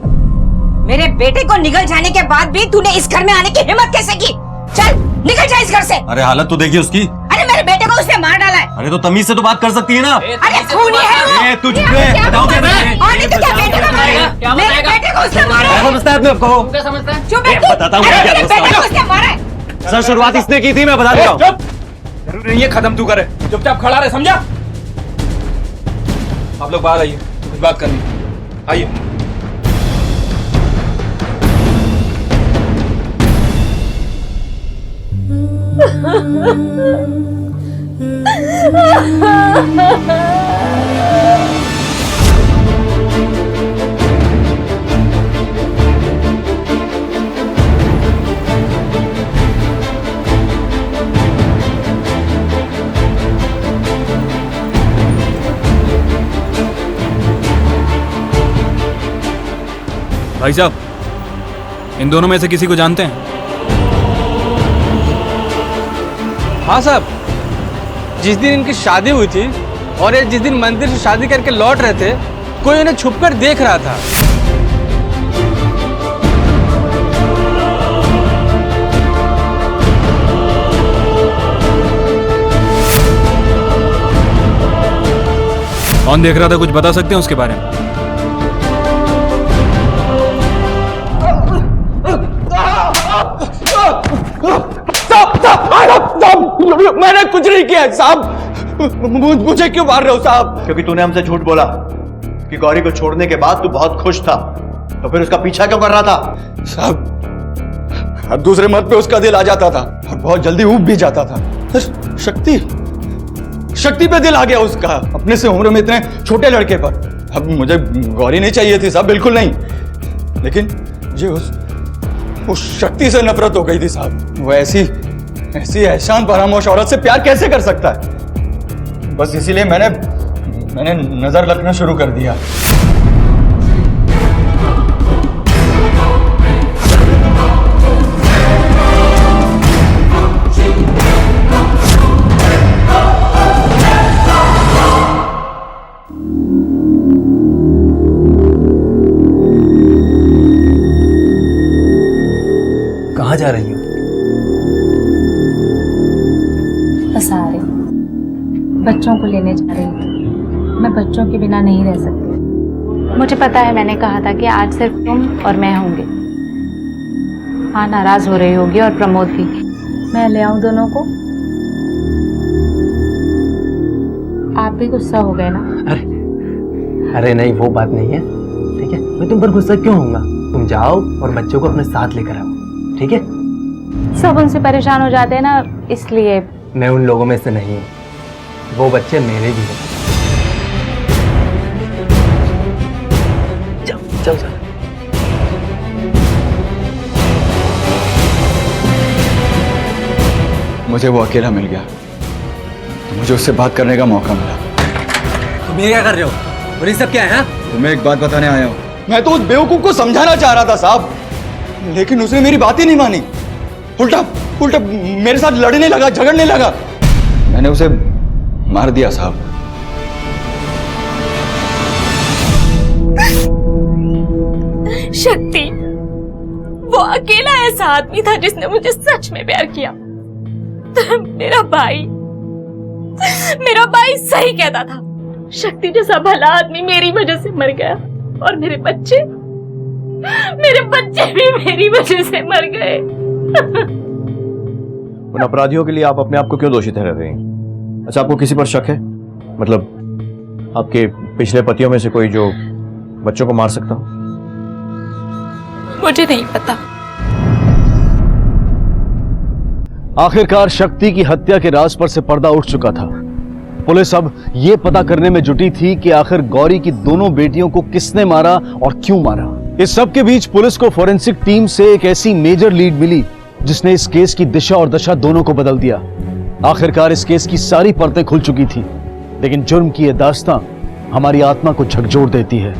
मेरे बेटे को निकल जाने के बाद भी तूने इस घर में आने की हिम्मत कैसे की? चल निकल जा इस घर से। अरे हालत तो देखिए उसकी। अरे मेरे बेटे को उसने मार डाला है। अरे तो तमीज से तो बात कर सकती है ना। अरे खूनी है वो। ए, तुझ पे बताओ क्या और नहीं तो क्या बेटे को मारा? मेरे बेटे को उसने मारा। क्या समझता है अपने आप को? क्या समझता है? चुप बैठ। बताता हूँ क्या मेरे बेटे को उसने मारा है। सर शुरुआत इसने की थी, मैं बता रहा हूँ। जरूरी नहीं है खत्म तू करे, चुपचाप खड़ा रहे, समझा? आप लोग बाहर आइए, कुछ बात करनी है। आइए। भाई साहब, इन दोनों में से किसी को जानते हैं? हाँ साहब, जिस दिन इनकी शादी हुई थी और ये जिस दिन मंदिर से शादी करके लौट रहे थे, कोई इन्हें छुपकर देख रहा था। कौन देख रहा था, कुछ बता सकते हैं उसके बारे में? मैंने कुछ नहीं किया साहब। मुझे क्यों मार रहे हो साहब? क्योंकि तूने हमसे झूठ बोला कि गौरी को छोड़ने के बाद तू बहुत खुश था, तो फिर उसका पीछा क्यों कर रहा था? साहब, हर दूसरे मर्द पे उसका दिल आ जाता था और बहुत जल्दी ऊब भी जाता था। शक्ति पे दिल आ गया उसका, अपने से उम्र में इतने छोटे लड़के पर। अब मुझे गौरी नहीं चाहिए थी साहब, बिल्कुल नहीं, लेकिन मुझे उस शक्ति से नफरत हो गई थी साहब। वो ऐसी एहसान फरामोश औरत से प्यार कैसे कर सकता है? बस इसीलिए मैंने नजर रखना शुरू कर दिया। कहाँ जा रही हो? बस आ रही, बच्चों को लेने जा रही थी। मैं बच्चों के बिना नहीं रह सकती। मुझे पता है, मैंने कहा था कि आज सिर्फ तुम और मैं होंगे। हाँ, नाराज हो रही होगी और प्रमोद भी। मैं ले आऊं दोनों को? आप भी गुस्सा हो गए ना? अरे नहीं, वो बात नहीं है, ठीक है? मैं तुम पर गुस्सा क्यों होऊंगा? तुम जाओ और बच्चों को अपने साथ लेकर आओ, ठीक है? सब उनसे परेशान हो जाते हैं ना, इसलिए। मैं उन लोगों में से नहीं हूँ, वो बच्चे मेरे भी हैं। चल चल। मुझे वो अकेला मिल गया तो मुझे उससे बात करने का मौका मिला। तुम ये क्या कर रहे हो? और ये सब क्या है? तुम्हें एक बात बताने आया हूँ। मैं तो उस बेवकूफ को समझाना चाह रहा था साहब, लेकिन उसने मेरी बात ही नहीं मानी। उल्टा मेरे साथ लड़ने लगा, झगड़ने लगा। मैंने उसे मार दिया साहब। शक्ति वो अकेला ऐसा आदमी था जिसने मुझे सच में प्यार किया। मेरा भाई सही कहता था। शक्ति जैसा भला आदमी मेरी वजह से मर गया और मेरे बच्चे भी मेरी वजह से मर गए। उन अपराधियों के लिए आप अपने आप को क्यों दोषी ठहरा रहे हैं? अच्छा, आपको किसी पर शक है? मतलब आपके पिछले पतियों में से कोई जो बच्चों को मार सकता हो? मुझे नहीं पता। आखिरकार शक्ति की हत्या के राज पर से पर्दा उठ चुका था। पुलिस अब यह पता करने में जुटी थी कि आखिर गौरी की दोनों बेटियों को किसने मारा और क्यों मारा। इस सब के बीच पुलिस को फोरेंसिक टीम से एक ऐसी मेजर लीड मिली जिसने इस केस की दिशा और दशा दोनों को बदल दिया। आखिरकार इस केस की सारी परतें खुल चुकी थी, लेकिन जुर्म की यह दास्तां हमारी आत्मा को झकझोर देती है।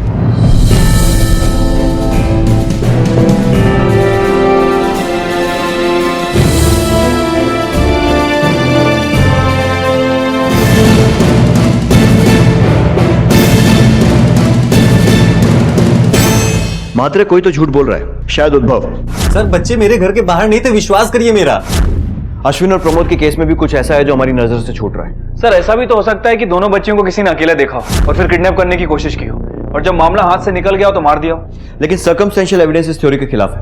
मात्र कोई तो झूठ बोल रहा है, शायद उद्भव। सर बच्चे मेरे घर के बाहर नहीं थे, विश्वास करिए मेरा। अश्विन और प्रमोद के केस में भी कुछ ऐसा है जो हमारी नजर से छूट रहा है। सर ऐसा भी तो हो सकता है कि दोनों बच्चियों को किसी ने अकेले देखा हो और फिर किडनैप करने की कोशिश की हो, और जब मामला हाथ से निकल गया हो तो मार दिया हो। लेकिन सर्कमस्टेंशियल एविडेंस इस थ्योरी के खिलाफ है।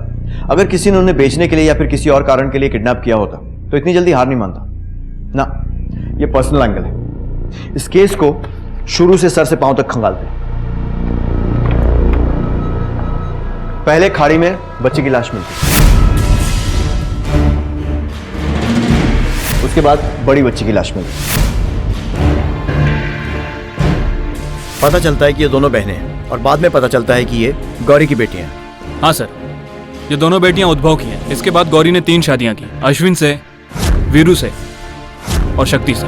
अगर किसी ने उन्हें बेचने के लिए या फिर किसी और कारण के लिए किडनैप किया होता तो इतनी जल्दी हार नहीं मानता ना। ये पर्सनल एंगल है। इस केस को शुरू से सर से पांव तक खंगालते हैं। पहले खाड़ी में बच्चे की लाश मिलती, उसके बाद बड़ी बच्ची की लाश मिलती। पता चलता है कि ये दोनों बहनें हैं और बाद में पता चलता है कि ये गौरी की बेटियां हैं। हाँ सर, ये दोनों बेटियां उद्भव की हैं। इसके बाद गौरी ने 3 शादियां की, अश्विन से, वीरू से और शक्ति से।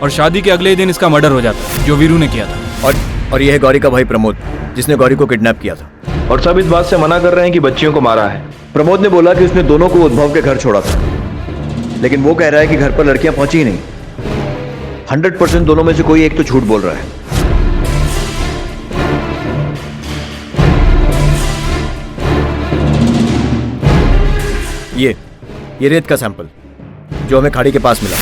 और शादी के अगले ही दिन इसका मर्डर हो जाता है जो वीरू ने किया था। और यह है गौरी का भाई प्रमोद, जिसने गौरी को किडनैप किया था। और सब इस बात से मना कर रहे हैं कि बच्चियों को मारा है। प्रमोद ने बोला कि उसने दोनों को उद्भव के घर छोड़ा था, लेकिन वो कह रहा है कि घर पर लड़कियां पहुंची ही नहीं। 100% दोनों में से कोई एक तो झूठ बोल रहा है। ये रेत का सैंपल जो हमें खाड़ी के पास मिला।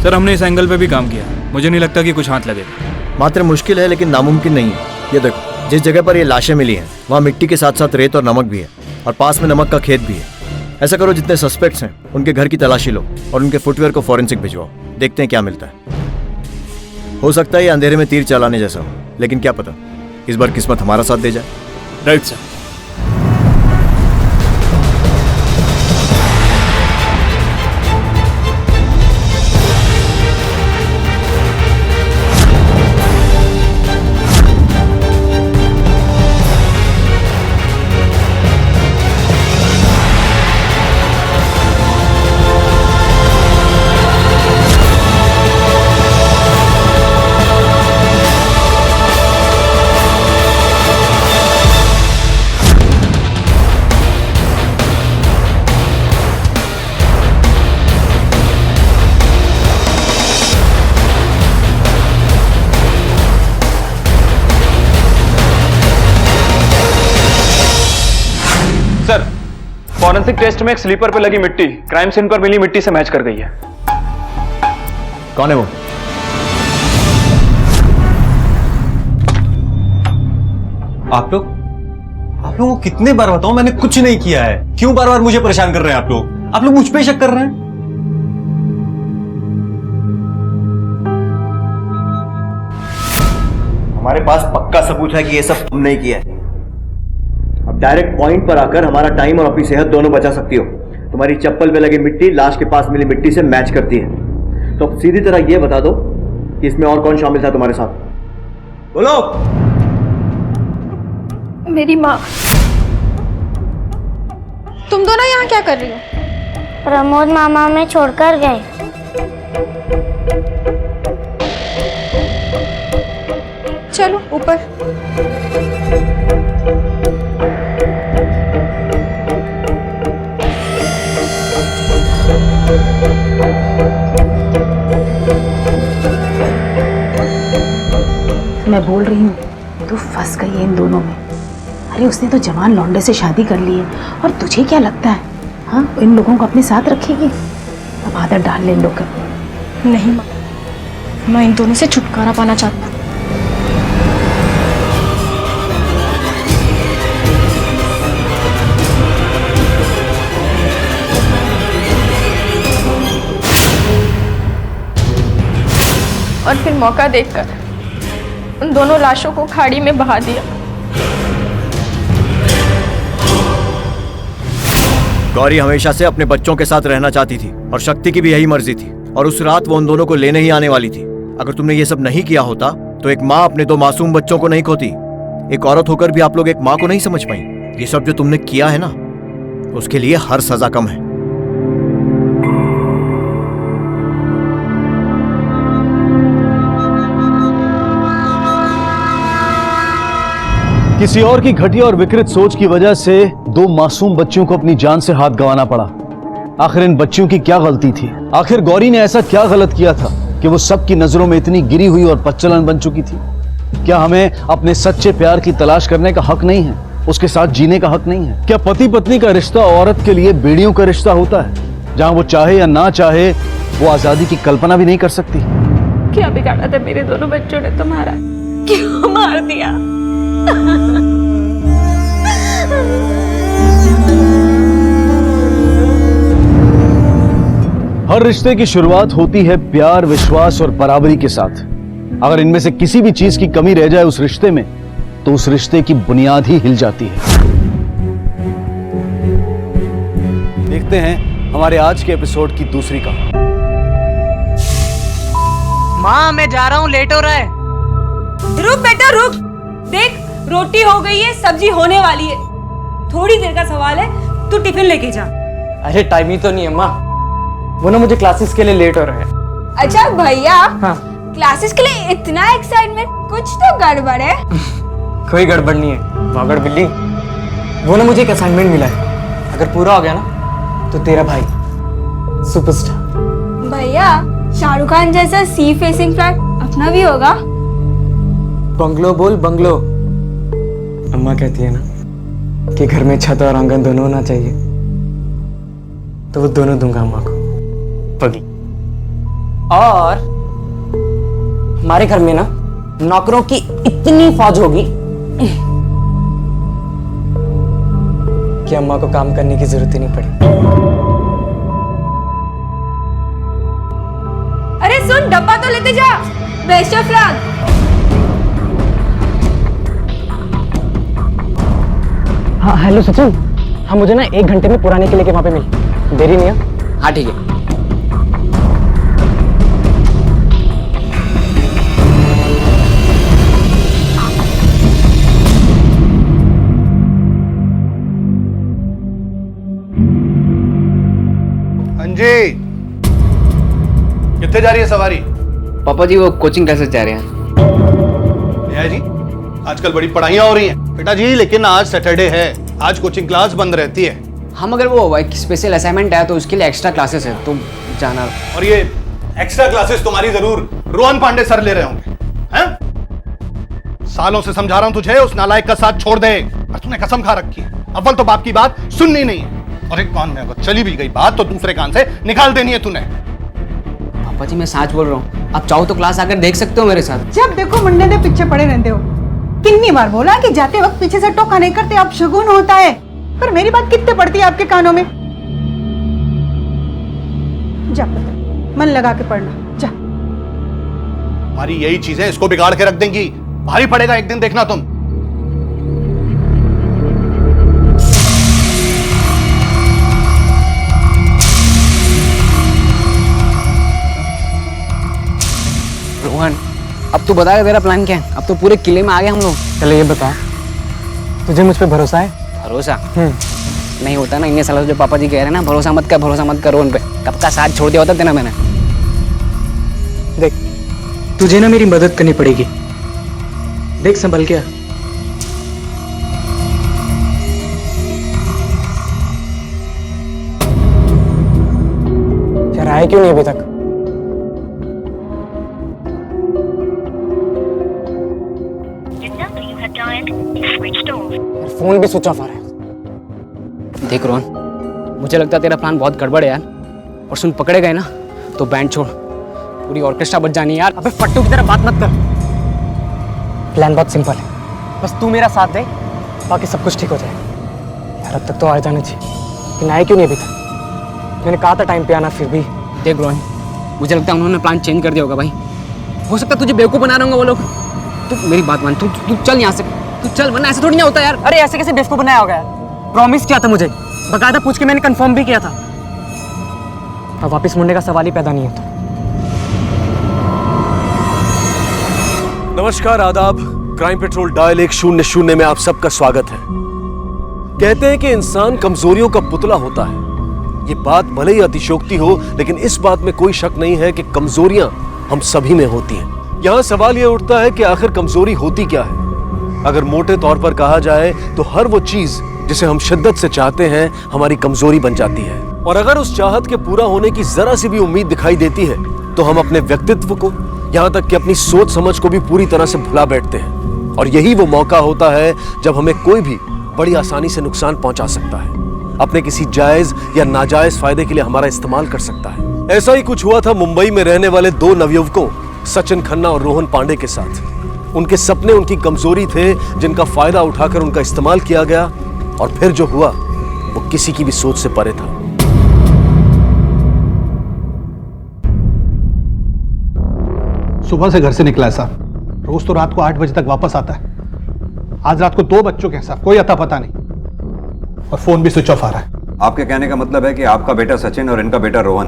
सर हमने इस एंगल पे भी काम किया, मुझे नहीं लगता कि कुछ हाथ लगेगा। मात्र मुश्किल है लेकिन नामुमकिन नहीं है। ये देखो, जिस जगह पर ये लाशें मिली हैं वहां मिट्टी के साथ साथ रेत और नमक भी है, और पास में नमक का खेत भी है। ऐसा करो, जितने सस्पेक्ट्स हैं उनके घर की तलाशी लो और उनके फुटवेयर को फॉरेंसिक भिजवाओ, देखते हैं क्या मिलता है। हो सकता है ये अंधेरे में तीर चलाने जैसा हो, लेकिन क्या पता इस बार किस्मत हमारा साथ दे जाए। Right sir. Sir forensic test में एक स्लीपर पे लगी मिट्टी क्राइम सीन पर मिली मिट्टी से मैच कर गई है। कौन है वो? आप लोगों को कितने बार बताऊं, मैंने कुछ नहीं किया है। क्यों बार बार मुझे परेशान कर रहे हैं आप लोग? आप लोग मुझ पे शक कर रहे हैं। हमारे पास पक्का सबूत है कि ये सब तुमने ही किया है। अब डायरेक्ट पॉइंट पर आकर हमारा टाइम और अपनी सेहत दोनों बचा सकती हो। तुम्हारी चप्पल पे लगी मिट्टी लाश के पास मिली मिट्टी से मैच करती है। तो अब सीधी तरह ये बता दो कि इसमें और कौन शामिल था तुम्हारे साथ? बोलो। मेरी माँ। तुम दोनों यहाँ क्या कर रही हो? प्रमोद मामा में छोड़कर गए। चलो ऊपर। मैं बोल रही हूँ तू फंस गई है इन दोनों में। अरे उसने तो जवान लौंडे से शादी कर ली है, और तुझे क्या लगता है हाँ इन लोगों को अपने साथ रखेगी? अब आदत डाल ले इन लोग का। नहीं माँ, मैं इन दोनों से छुटकारा पाना चाहता हूँ। और फिर मौका देखकर उन दोनों लाशों को खाड़ी में बहा दिया। गौरी हमेशा से अपने बच्चों के साथ रहना चाहती थी और शक्ति की भी यही मर्जी थी, और उस रात वो उन दोनों को लेने ही आने वाली थी। अगर तुमने ये सब नहीं किया होता तो एक माँ अपने 2 मासूम बच्चों को नहीं खोती। एक औरत होकर भी आप लोग एक माँ को नहीं समझ पाई। ये सब जो तुमने किया है ना, उसके लिए हर सजा कम है। किसी और की घटिया और विकृत सोच की वजह से 2 मासूम बच्चियों को अपनी जान से हाथ गंवाना पड़ा। आखिर इन बच्चियों की क्या गलती थी? आखिर गौरी ने ऐसा क्या गलत किया था कि वो सबकी नजरों में इतनी गिरी हुई और पच्चलन बन चुकी थी? क्या हमें अपने सच्चे प्यार की तलाश करने का हक नहीं है? उसके साथ जीने का हक नहीं है? क्या पति पत्नी का रिश्ता औरत के लिए बेड़ियों का रिश्ता होता है, जहां वो चाहे या ना चाहे वो आजादी की कल्पना भी नहीं कर सकती? क्या बिगाड़ा था मेरे दोनों बच्चों ने तुम्हारा? क्यों मार दिया? हर रिश्ते की शुरुआत होती है प्यार, विश्वास और बराबरी के साथ। अगर इनमें से किसी भी चीज की कमी रह जाए उस रिश्ते में, तो उस रिश्ते की बुनियाद ही हिल जाती है। देखते हैं हमारे आज के एपिसोड की दूसरी कहानी। माँ मैं जा रहा हूँ, लेट हो रहा है। रुक बेटा रुक, देख रोटी हो गई है, सब्जी होने वाली है, थोड़ी देर का सवाल है, तू टिफिन लेके जा। अरे टाइम ही तो नहीं है माँ, वो ना मुझे क्लासेस के लिए लेट हो रहा है। अच्छा भैया, हाँ क्लासेस के लिए इतना एक्साइटमेंट, कुछ तो गड़बड़ है। कोई गड़बड़ नहीं है पागल बिल्ली, वो ना मुझे एक असाइनमेंट मिला है, अगर पूरा हो गया ना तो तेरा भाई सुपरस्टार। भैया शाहरुख खान जैसा सी फेसिंग फ्लैट अपना भी होगा। बंगलो बोल बंगलो। अम्मा कहती है ना कि घर में छत और आंगन दोनों होना चाहिए, तो वो दोनों दूंगा अम्मा को पगली। और हमारे घर में ना नौकरों की इतनी फौज होगी कि अम्मा को काम करने की जरूरत ही नहीं पड़ेगी। अरे सुन, डब्बा तो लेते जा। Best of luck. हाँ हेलो सचिन, हाँ मुझे ना 1 घंटे में पुराने किले के वहां पे मिल, देरी नहीं है? हाँ ठीक है। अंजी, कितने जा रही है सवारी? पापा जी वो कोचिंग क्लासेस जा रहे हैं। भैया जी, आजकल बड़ी पढ़ाइयाँ हो रही हैं। बेटा जी लेकिन आज सैटरडे है, आज कोचिंग क्लास बंद रहती है। हम अगर वो एक स्पेशल असाइनमेंट है तो उसके लिए एक्स्ट्रा क्लासेस है, तो जाना। और ये एक्स्ट्रा क्लासेस तुम्हारी जरूर रोहन पांडे सर ले रहे होंगे, हैं? सालों से समझा रहा हूं तुझे, उस नालायक का साथ छोड़ दे, पर तूने कसम खा रखी है। अव्वल तो बाप की बात सुननी नहीं है, और एक कान में अगर चली भी गई बात तो दूसरे कान से निकाल देनी है तूने। पापा जी मैं सच बोल रहा हूँ, आप चाहो तो क्लास आकर देख सकते हो मेरे साथ। जब देखो मुंडे दे पीछे पड़े रहते हो। कितनी बार बोला कि जाते वक्त पीछे से टोका नहीं करते, आप शगुन होता है, पर मेरी बात कितने पड़ती है आपके कानों में? जा मन लगा के पढ़ना, जा। हमारी यही चीजें इसको बिगाड़ के रख देंगी, भारी पड़ेगा एक दिन, देखना तुम। रोहन अब तू बता तेरा प्लान क्या है? अब तो पूरे किले में आ गए हम लोग। चलो ये बता, तुझे मुझ पे भरोसा है? भरोसा नहीं होता ना, इन्हें सालों से जो पापा जी कह रहे हैं ना, भरोसा मत कर रोहन पे। कब का साथ छोड़ दिया होता तेना मैंने। देख तुझे ना मेरी मदद करनी पड़ेगी, देख संभल के। यार आए क्यों नहीं अभी तक? फोन भी स्विच ऑफ आ रहा है। देख रोहन, मुझे लगता है तेरा प्लान बहुत गड़बड़ है यार, और सुन पकड़े गए ना तो बैंड छोड़, पूरी ऑर्केस्ट्रा बज जानी है यार। अबे फट्टू की तरह बात मत कर। प्लान बहुत सिंपल है, बस तू मेरा साथ दे, बाकी सब कुछ ठीक हो जाए। यार अब तक तो आ जाने चाहिए, लेकिन आए क्यों नहीं अभी तक? मैंने कहा था टाइम पे आना, फिर भी। देख रोहन, मुझे लगता है उन्होंने प्लान चेंज कर दिया होगा भाई। हो सकता है तुझे बेवकूफ बना रहे होंगे वो लोग। तू मेरी बात मान, तू चल यहाँ से, तू चल, वरना ऐसे थोड़ी ना होता यार। अरे ऐसे कैसे बेवकूफ बनाया होगा यार? प्रॉमिस किया था मुझे, बकायदा पूछ के मैंने कंफर्म भी किया था। अब वापस मुड़ने का सवाल ही पैदा नहीं होता। नमस्कार, आदाब। क्राइम पेट्रोल डायल 100 में आप सबका स्वागत है। कहते हैं कि इंसान कमजोरियों का पुतला होता है। ये बात भले ही अतिशयोक्ति हो, लेकिन इस बात में कोई शक नहीं है कि कमजोरियां हम सभी में होती हैं। यहाँ सवाल ये उठता है कि आखिर कमजोरी होती क्या है? अगर मोटे तौर पर कहा जाए तो हर वो चीज जिसे हम शिद्दत से चाहते हैं हमारी कमजोरी बन जाती है, और अगर उस चाहत के पूरा होने की जरा सी भी उम्मीद दिखाई देती है तो हम अपने व्यक्तित्व को, यहाँ तक कि अपनी सोच समझ को भी पूरी तरह से भुला बैठते हैं। और यही वो मौका होता है जब हमें कोई भी बड़ी आसानी से नुकसान पहुंचा सकता है, अपने किसी जायज या नाजायज फायदे के लिए हमारा इस्तेमाल कर सकता है। ऐसा ही कुछ हुआ था मुंबई में रहने वाले दो नवयुवकों सचिन खन्ना और रोहन पांडे के साथ। उनके सपने उनकी कमजोरी थे, जिनका फायदा उठाकर उनका इस्तेमाल किया गया, और फिर जो हुआ वो किसी की भी सोच से परे था। सुबह से घर से निकला है साहब, रोज तो रात को 8 बजे तक वापस आता है। आज रात को 2 बच्चों के साथ, कोई अता पता नहीं, और फोन भी स्विच ऑफ आ रहा है। आपके कहने का मतलब है कि आपका बेटा सचिन और इनका बेटा रोहन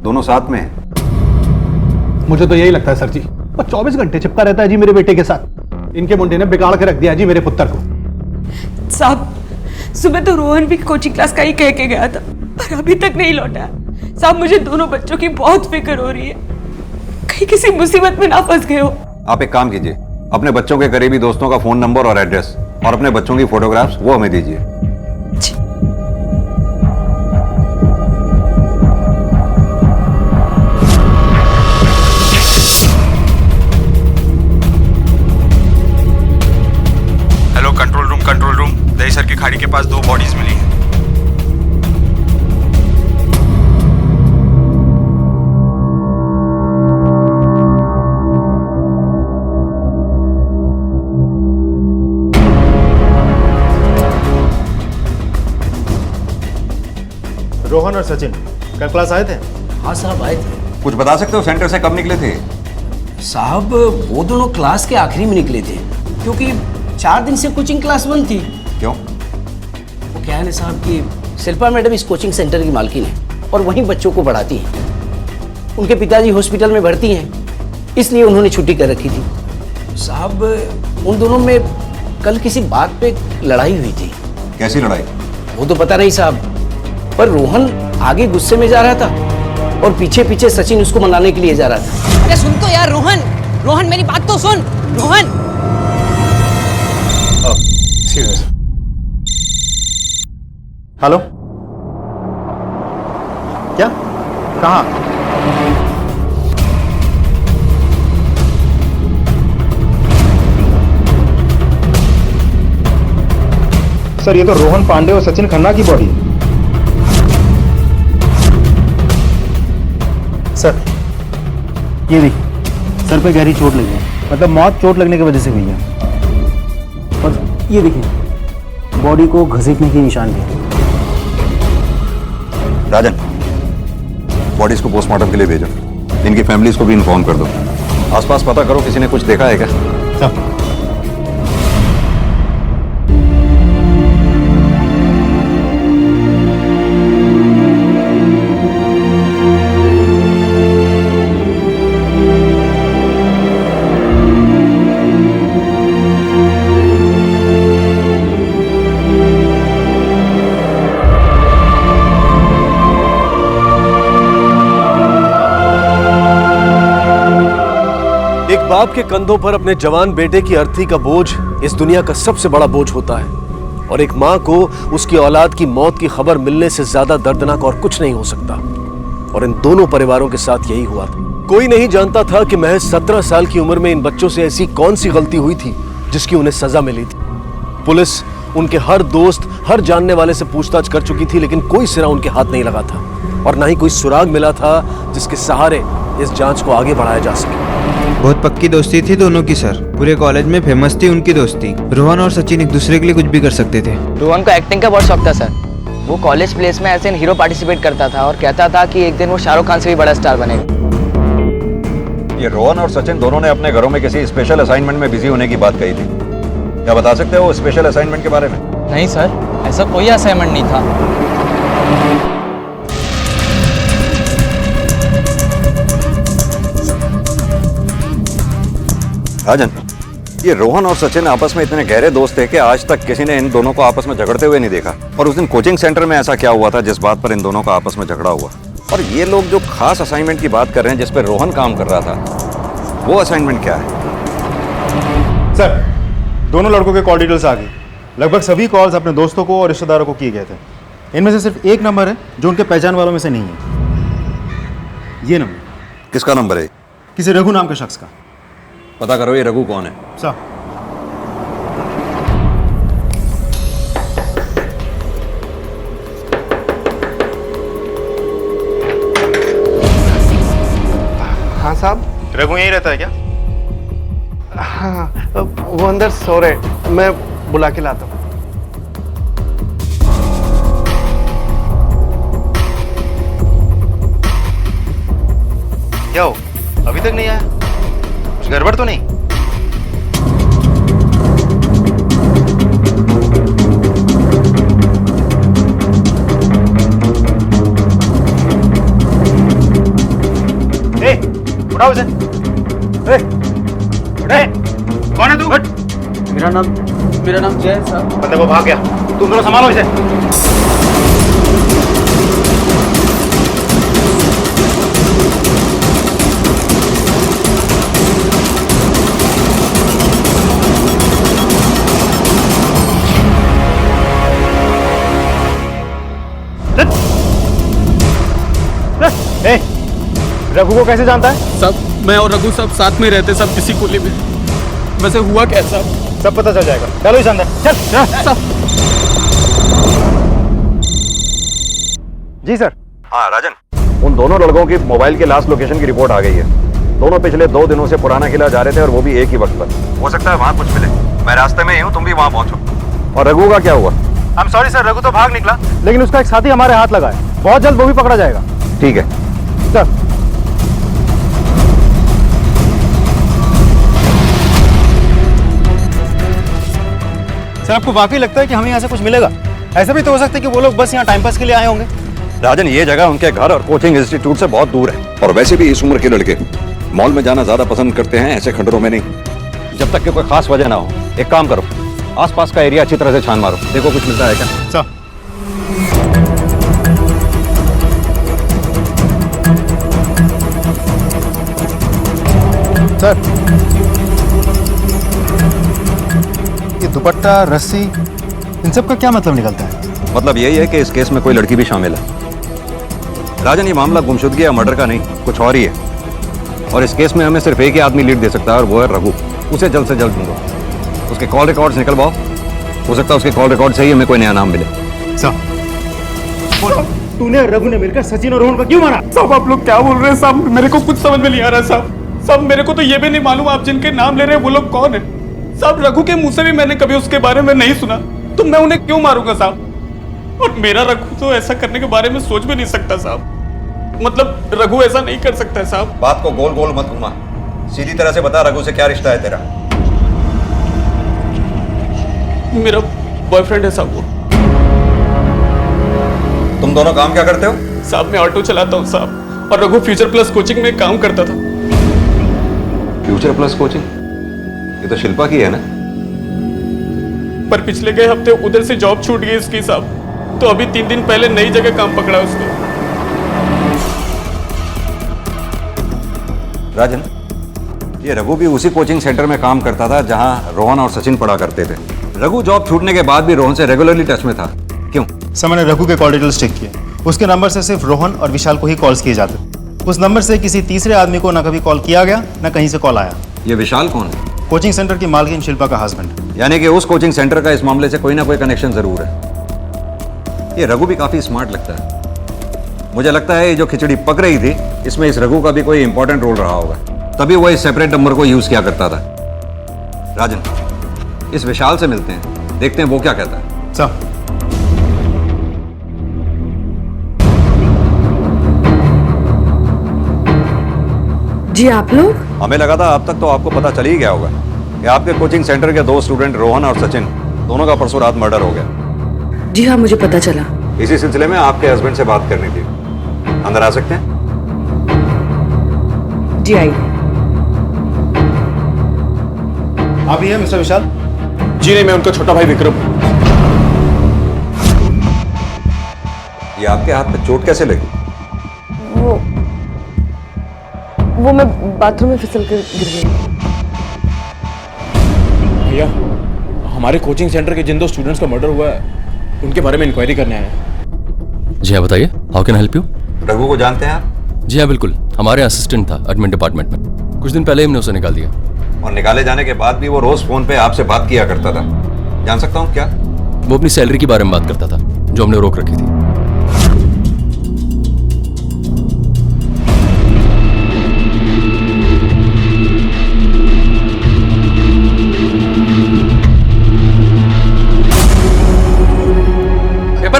दोनों साथ में हैं? मुझे तो यही लगता है सर जी, वो 24 घंटे चिपका रहता है जी मेरे बेटे के साथ। इनके मुंडे ने बिगाड़ के रख दिया जी मेरे पुत्र को। साहब, सुबह तो रोहन भी कोचिंग क्लास का ही कह के गया था, पर अभी तक नहीं लौटा। साहब, मुझे दोनों बच्चों की बहुत फिक्र हो रही है, कहीं किसी मुसीबत में ना फंस गए हो। आप एक काम कीजिए, अपने बच्चों के करीबी दोस्तों का फोन नंबर और एड्रेस और अपने बच्चों की फोटोग्राफ्स वो हमें दीजिए। हेलो कंट्रोल रूम, दहीसर की खाड़ी के पास 2 बॉडीज मिली हैं। रोहन और सचिन कल क्लास आए थे? हाँ साहब, आए थे। कुछ बता सकते हो सेंटर से कब निकले थे? साहब, वो दोनों क्लास के आखिरी में निकले थे, क्योंकि 4 दिन से कोचिंग क्लास बंद थी। क्यों? वो क्या है ना साहब कि शिल्पा मैडम इस कोचिंग सेंटर की मालकिन है और वहीं बच्चों को पढ़ाती हैं। उनके पिताजी हॉस्पिटल में भर्ती हैं, इसलिए उन्होंने छुट्टी कर रखी थी। साहब, उन दोनों में कल किसी बात पे लड़ाई हुई थी। कैसी लड़ाई? वो तो पता नहीं साहब, पर रोहन आगे गुस्से में जा रहा था और पीछे पीछे सचिन उसको मनाने के लिए जा रहा था। अरे सुन तो यार रोहन, मेरी बात तो सुन। रोहन, हेलो, क्या? कहाँ? सर, ये तो रोहन पांडे और सचिन खन्ना की बॉडी है। सर, ये देखिए, सर पे गहरी चोट लगी है, मतलब मौत चोट लगने की वजह से हुई है। और ये देखिए, बॉडी को घसीटने के निशान भी है। राजन, बॉडीज को पोस्टमार्टम के लिए भेजो। इनकी फैमिलीज को भी इन्फॉर्म कर दो। आसपास पता करो किसी ने कुछ देखा है क्या? बाप के कंधों पर अपने जवान बेटे की अर्थी का बोझ इस दुनिया का सबसे बड़ा बोझ होता है, और एक मां को उसकी औलाद की मौत की खबर मिलने से ज्यादा दर्दनाक और कुछ नहीं हो सकता। और इन दोनों परिवारों के साथ यही हुआ था। कोई नहीं जानता था कि महज 17 साल की उम्र में इन बच्चों से ऐसी कौन सी गलती हुई थी जिसकी उन्हें सजा मिली थी। पुलिस उनके हर दोस्त, हर जानने वाले से पूछताछ कर चुकी थी, लेकिन कोई सिरा उनके हाथ नहीं लगा था, और ना ही कोई सुराग मिला था जिसके सहारे इस जांच को आगे बढ़ाया जा सके। बहुत पक्की दोस्ती थी दोनों की सर, पूरे कॉलेज में फेमस थी उनकी दोस्ती। रोहन और सचिन एक दूसरे के लिए कुछ भी कर सकते थे। रोहन को एक्टिंग का बहुत शौक था सर। वो कॉलेज प्लेस में ऐसे हीरो पार्टिसिपेट करता था और कहता था कि एक दिन वो शाहरुख खान से भी बड़ा स्टार बनेगा। ये रोहन और सचिन दोनों ने अपने घरों में किसी स्पेशल असाइनमेंट में बिजी होने की बात कही थी। क्या बता सकते हो स्पेशल असाइनमेंट के बारे में? नहीं सर, ऐसा कोई असाइनमेंट नहीं था। राजन, ये रोहन और सचिन आपस में इतने गहरे दोस्त थे कि आज तक किसी ने इन दोनों को आपस में झगड़ते हुए नहीं देखा। और उस दिन कोचिंग सेंटर में ऐसा क्या हुआ था जिस बात पर इन दोनों का आपस में झगड़ा हुआ? और ये लोग जो खास असाइनमेंट की बात कर रहे हैं जिस पर रोहन काम कर रहा था, वो असाइनमेंट क्या है? सर, दोनों लड़कों के कॉल डिटेल्स आ गई। लगभग सभी कॉल्स अपने दोस्तों को और रिश्तेदारों को किए गए थे। इनमें से सिर्फ एक नंबर है जो उनके पहचान वालों में से नहीं है। ये नंबर। किसका नंबर है? किसी रघु नाम के शख्स का। पता करो ये रघु कौन है। सर, साहब। रघु यहीं रहता है क्या? हाँ, वो अंदर सो रहे, मैं बुला के लाता हूँ। क्या हो, अभी तक नहीं आया? कुछ गड़बड़ तो नहीं? उठाओ इसे। कौन है तू? मेरा नाम जय साहब। बंदे को भाग गया, तुम दोनों संभालो इसे। रघु को कैसे जानता है? सब मैं और रघु सब साथ में रहते, सब किसी कुली में। वैसे हुआ क्या साहब? सब पता चल जाएगा, चलो इस अंदर चल। जी सर। हाँ राजन, उन दोनों लड़कों की मोबाइल के लास्ट लोकेशन की रिपोर्ट आ गई है। दोनों पिछले 2 दिनों से पुराना किला जा रहे थे और वो भी एक ही वक्त पर। हो सकता है वहाँ कुछ मिले। मैं रास्ते में ही हूँ, तुम भी वहाँ पहुँचो। और रघु का क्या हुआ? I am sorry sir, Raghu तो भाग निकला, लेकिन उसका एक साथी हमारे हाथ लगा है, बहुत जल्द वो भी पकड़ा जाएगा। ठीक है सर। सर आपको वाकई लगता है कि हमें यहाँ से कुछ मिलेगा? ऐसा भी तो हो सकता है कि वो लोग बस यहाँ टाइम पास के लिए आए होंगे। राजन, ये जगह उनके घर और कोचिंग इंस्टीट्यूट से बहुत दूर है, और वैसे भी इस उम्र के लड़के मॉल में जाना ज्यादा पसंद करते हैं, ऐसे खंडरों में नहीं। जब तक कि कोई खास वजह ना हो, एक काम करो, आसपास का एरिया अच्छी तरह से छान मारो, देखो कुछ मिलता है क्या। सर सर, ये दुपट्टा, रस्सी, इन सब का क्या मतलब निकलता है? मतलब यही है कि इस केस में कोई लड़की भी शामिल है। राजन, ये मामला गुमशुदगी या मर्डर का नहीं, कुछ और ही है। और इस केस में हमें सिर्फ एक ही आदमी लीड दे सकता है, और वो है रघु। उसे जल्द से जल्द ढूंढो। उसके कॉल रिकॉर्ड्स निकलवाओ, हो सकता है उसके कॉल रिकॉर्ड से ही हमें कोई नया नाम मिले। तूने रघु ने मिलकर सचिन और रोहन को क्यों मारा? साहब आप लोग क्या बोल रहे हैं साहब? मेरे को कुछ समझ में नहीं आ रहा साहब। साहब मेरे को तो ये भी नहीं मालूम आप जिनके नाम ले रहे हैं वो लोग कौन है। साहब रघु के मुंह से भी मैंने कभी उसके बारे में नहीं सुना, तो मैं उन्हें क्यों मारूंगा साहब? और मेरा रघु तो ऐसा करने के बारे में सोच भी नहीं सकता साहब। मतलब रघु ऐसा नहीं कर सकता है साहब। बात को गोल गोल मत घुमा, सीधी तरह से बता रघु से क्या रिश्ता है तेरा? मेरा बॉयफ्रेंड है साहब वो। तुम दोनों काम क्या करते हो? साहब मैं ऑटो चलाता हूँ साहब, और रघु फ्यूचर प्लस कोचिंग में काम करता था। Future plus coaching? ये तो शिल्पा की है ना? पर पिछले गए हफ्ते उधर से जॉब छूट गई इसकी साहब, तो अभी 3 दिन पहले नई जगह काम पकड़ा उसने। राजन, ये रघु भी उसी कोचिंग सेंटर में काम करता था जहां रोहन और सचिन पढ़ा करते थे। रघु जॉब छूटने के बाद भी रोहन से रेगुलरली टच में था, क्यों? सर मैंने रघु के कॉल डिटेल्स चेक किए, उसके नंबर से सिर्फ रोहन और विशाल को ही कॉल्स किए जाते। उस नंबर से किसी तीसरे आदमी को ना कभी कॉल किया गया, ना कहीं से कॉल आया। ये विशाल कौन है? कोचिंग सेंटर की मालकिन शिल्पा का हस्बैंड। यानी कि उस कोचिंग सेंटर का इस मामले से कोई ना कोई कनेक्शन जरूर है। ये रघु भी काफी स्मार्ट लगता है। मुझे लगता है ये जो खिचड़ी पक रही थी, इसमें इस रघु का भी कोई इंपॉर्टेंट रोल रहा होगा, तभी वो इस सेपरेट नंबर को यूज किया करता था। राजन, इस विशाल से मिलते हैं, देखते हैं वो क्या कहता है। सर। जी आप लोग? हमें लगा था अब तक तो आपको पता चल ही गया होगा कि आपके कोचिंग सेंटर के 2 स्टूडेंट रोहन और सचिन दोनों का परसों रात मर्डर हो गया। जी हाँ, मुझे पता चला। इसी सिलसिले में आपके हस्बैंड से बात करनी थी। अंदर आ सकते हैं? जी आइए। आप ही हैं मिस्टर विशाल? जी नहीं, मैं उनका छोटा भाई विक्रम। ये आपके हाथ पे चोट कैसे लगी? वो मैं बाथरूम में फिसल कर गिर गई। भैया, हमारे कोचिंग सेंटर के जिन 2 स्टूडेंट्स का मर्डर हुआ है, उनके बारे में इंक्वायरी करने आए हैं। जी हाँ बताइए, how can I help you? Raghu को जानते हैं आप? जी हाँ बिल्कुल, हमारे असिस्टेंट था एडमिन डिपार्टमेंट में। कुछ दिन पहले ही हमने उसे निकाल दिया। और निकाले जाने के बाद भी वो रोज फोन पे आपसे बात किया करता था, जान सकता हूँ क्या? वो अपनी सैलरी के बारे में बात करता था, जो हमने रोक रखी थी।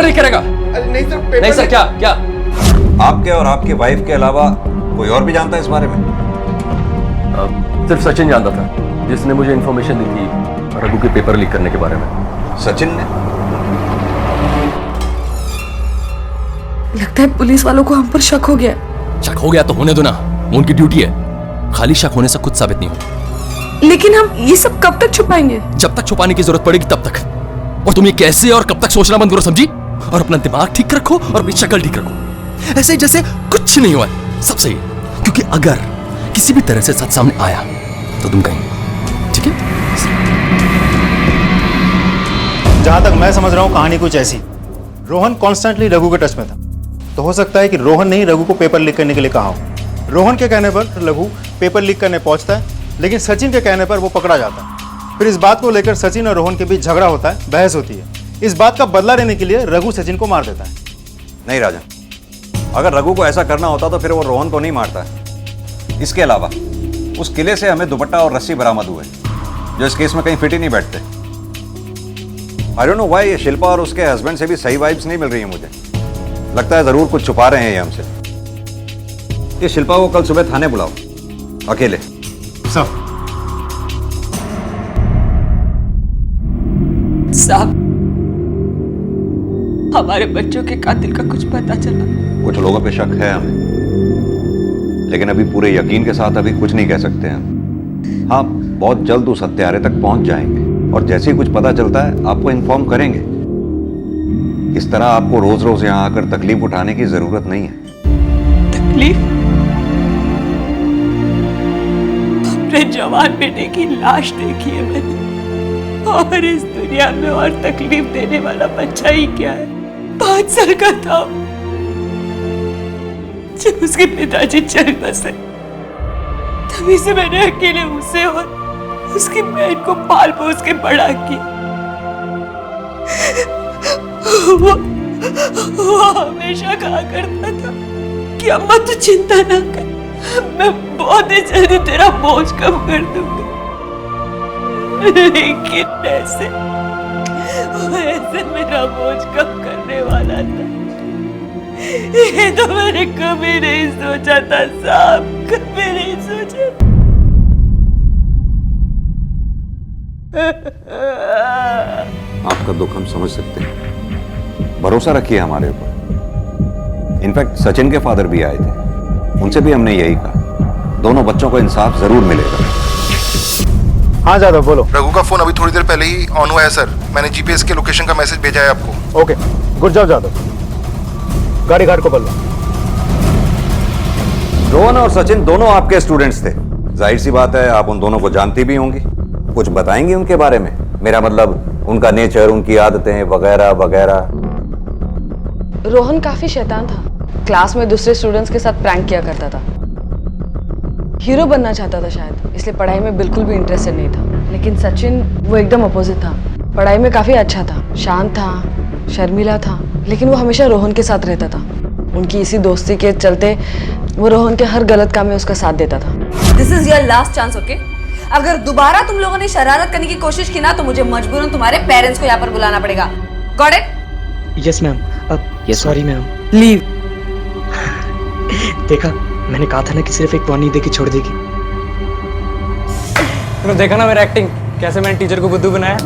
नहीं करेगा? नहीं सर, नहीं सर, क्या क्या आपके और आपकी वाइफ के अलावा कोई और भी जानता है इस बारे में? सिर्फ सचिन जानता था, जिसने मुझे इन्फॉर्मेशन दी थी रघु के पेपर लीक करने के बारे में। सचिन ने? लगता है पुलिस वालों को हम पर शक हो गया। शक हो गया तो होने दो ना, उनकी ड्यूटी है। खाली शक होने से कुछ साबित नहीं होता। लेकिन हम ये सब कब तक छुपाएंगे? जब तक छुपाने की जरूरत पड़ेगी तब तक। और तुम ये कैसे और कब तक सोचना बंद करो, समझी? और अपना दिमाग ठीक रखो और अपनी शक्ल ठीक रखो, ऐसे जैसे कुछ नहीं हुआ है। सब सही है, क्योंकि अगर किसी भी तरह से सच सामने आया तो तुम कहीं, ठीक है? जहां तक मैं समझ रहा हूं कहानी कुछ ऐसी, रोहन कॉन्स्टेंटली रघु के टच में था, तो हो सकता है कि रोहन ने ही रघु को पेपर लीक करने के लिए कहा हो। रोहन के कहने पर रघु पेपर लीक करने पहुंचता है, लेकिन सचिन के कहने पर वो पकड़ा जाता है। फिर इस बात को लेकर सचिन और रोहन के बीच झगड़ा होता है, बहस होती है। इस बात का बदला लेने के लिए रघु सचिन को मार देता है। नहीं राजन, अगर रघु को ऐसा करना होता तो फिर वो रोहन को नहीं मारता है। इसके अलावा उस किले से हमें दुपट्टा और रस्सी बरामद हुए, जो इस केस में कहीं फिट ही नहीं बैठते। आई डोंट नो व्हाई ये शिल्पा और उसके हस्बैंड से भी सही वाइब्स नहीं मिल रही है मुझे। लगता है जरूर कुछ छुपा रहे हैं ये हमसे। ये शिल्पा को कल सुबह थाने बुलाओ, अकेले। सब साहब, हमारे बच्चों के कातिल का कुछ पता चला? कुछ लोगों पे शक है हमें, लेकिन अभी पूरे यकीन के साथ अभी कुछ नहीं कह सकते हैं। हाँ, बहुत जल्द उस हत्यारे तक पहुंच जाएंगे और जैसे ही कुछ पता चलता है आपको इन्फॉर्म करेंगे। इस तरह आपको रोज रोज यहाँ आकर तकलीफ उठाने की जरूरत नहीं है। तकलीफ? अपने जवान बेटे की लाश देखी है मैंने, और इस दुनिया में और तकलीफ देने वाला बच्चा ही क्या है। 5 साल का था जब उसके पिताजी चल बसे, तभी से मैंने अकेले उसे और उसकी बहन को पाल पोस के बड़ा किया। वो हमेशा कहा करता था कि अम्मा तू चिंता ना कर, मैं बहुत ही जल्दी तेरा बोझ कम कर दूंगी। लेकिन ऐसे मेरा बोझ कम करने वाला था, ये तो मैंने कभी नहीं सोचा था साहब, कभी नहीं सोचा। आपका दुख हम समझ सकते हैं, भरोसा रखिए हमारे ऊपर। इनफैक्ट सचिन के फादर भी आए थे, उनसे भी हमने यही कहा, दोनों बच्चों को इंसाफ जरूर मिलेगा। हाँ जादव बोलो। रघु का फोन अभी थोड़ी देर पहले ही ऑन हुआ है सर, मैंने जीपीएस के लोकेशन का मैसेज भेजा है आपको। ओके, गुड जॉब जादव, गाड़ी घाट को बदलो। रोहन और सचिन दोनों आपके स्टूडेंट्स थे, जाहिर सी बात है आप उन दोनों को जानती भी होंगी। कुछ बताएंगी उनके बारे में? मेरा मतलब उनका नेचर, उनकी आदतें वगैरह वगैरह। रोहन काफी शैतान था, क्लास में दूसरे स्टूडेंट्स के साथ प्रैंक किया करता था। हीरो बनना चाहता था शायद, इसलिए पढ़ाई में बिल्कुल भी इंटरेस्टेड नहीं था। लेकिन सचिन वो एकदम अपोजिट था, पढ़ाई में काफी अच्छा था, शांत था, शर्मीला था, लेकिन वो हमेशा रोहन के साथ रहता था। उनकी इसी दोस्ती के चलते वो रोहन के हर गलत काम में उसका साथ देता था। This is your last chance, okay? अगर दोबारा तुम लोगों ने शरारत करने की कोशिश की ना तो मुझे मजबूरन तुम्हारे पेरेंट्स को यहाँ पर बुलाना पड़ेगा। Got it? Yes ma'am. Sorry ma'am, leave. देखा, मैंने कहा था ना कि सिर्फ एक वार्निंग देके छोड़ देगी। तुमने देखा ना मेरा एक्टिंग, कैसे मैंने टीचर को बुद्धू बनाया।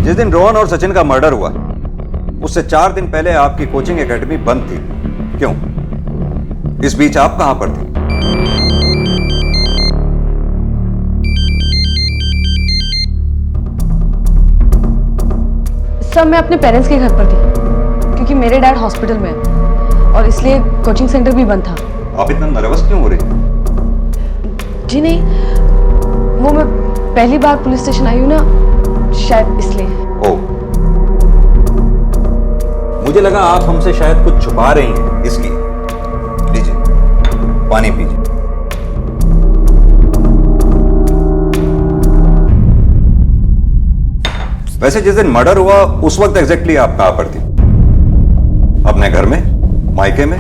जिस दिन रोहन और सचिन का मर्डर हुआ उससे 4 दिन पहले आपकी कोचिंग एकेडमी बंद थी, क्यों? इस बीच आप कहां पर थे? सब मैं अपने पेरेंट्स के घर पर थी, क्योंकि मेरे डैड हॉस्पिटल में है और इसलिए कोचिंग सेंटर भी बंद था। आप इतना नर्वस क्यों हो रही? जी नहीं, वो मैं पहली बार पुलिस स्टेशन आई हूँ ना, शायद इसलिए। ओ, मुझे लगा आप हमसे शायद कुछ छुपा रही हैं, इसलिए। लीजिए, पानी पीजिए। वैसे जिस दिन मर्डर हुआ उस वक्त एग्जैक्टली आप कहां पर थी? अपने घर में, मायके में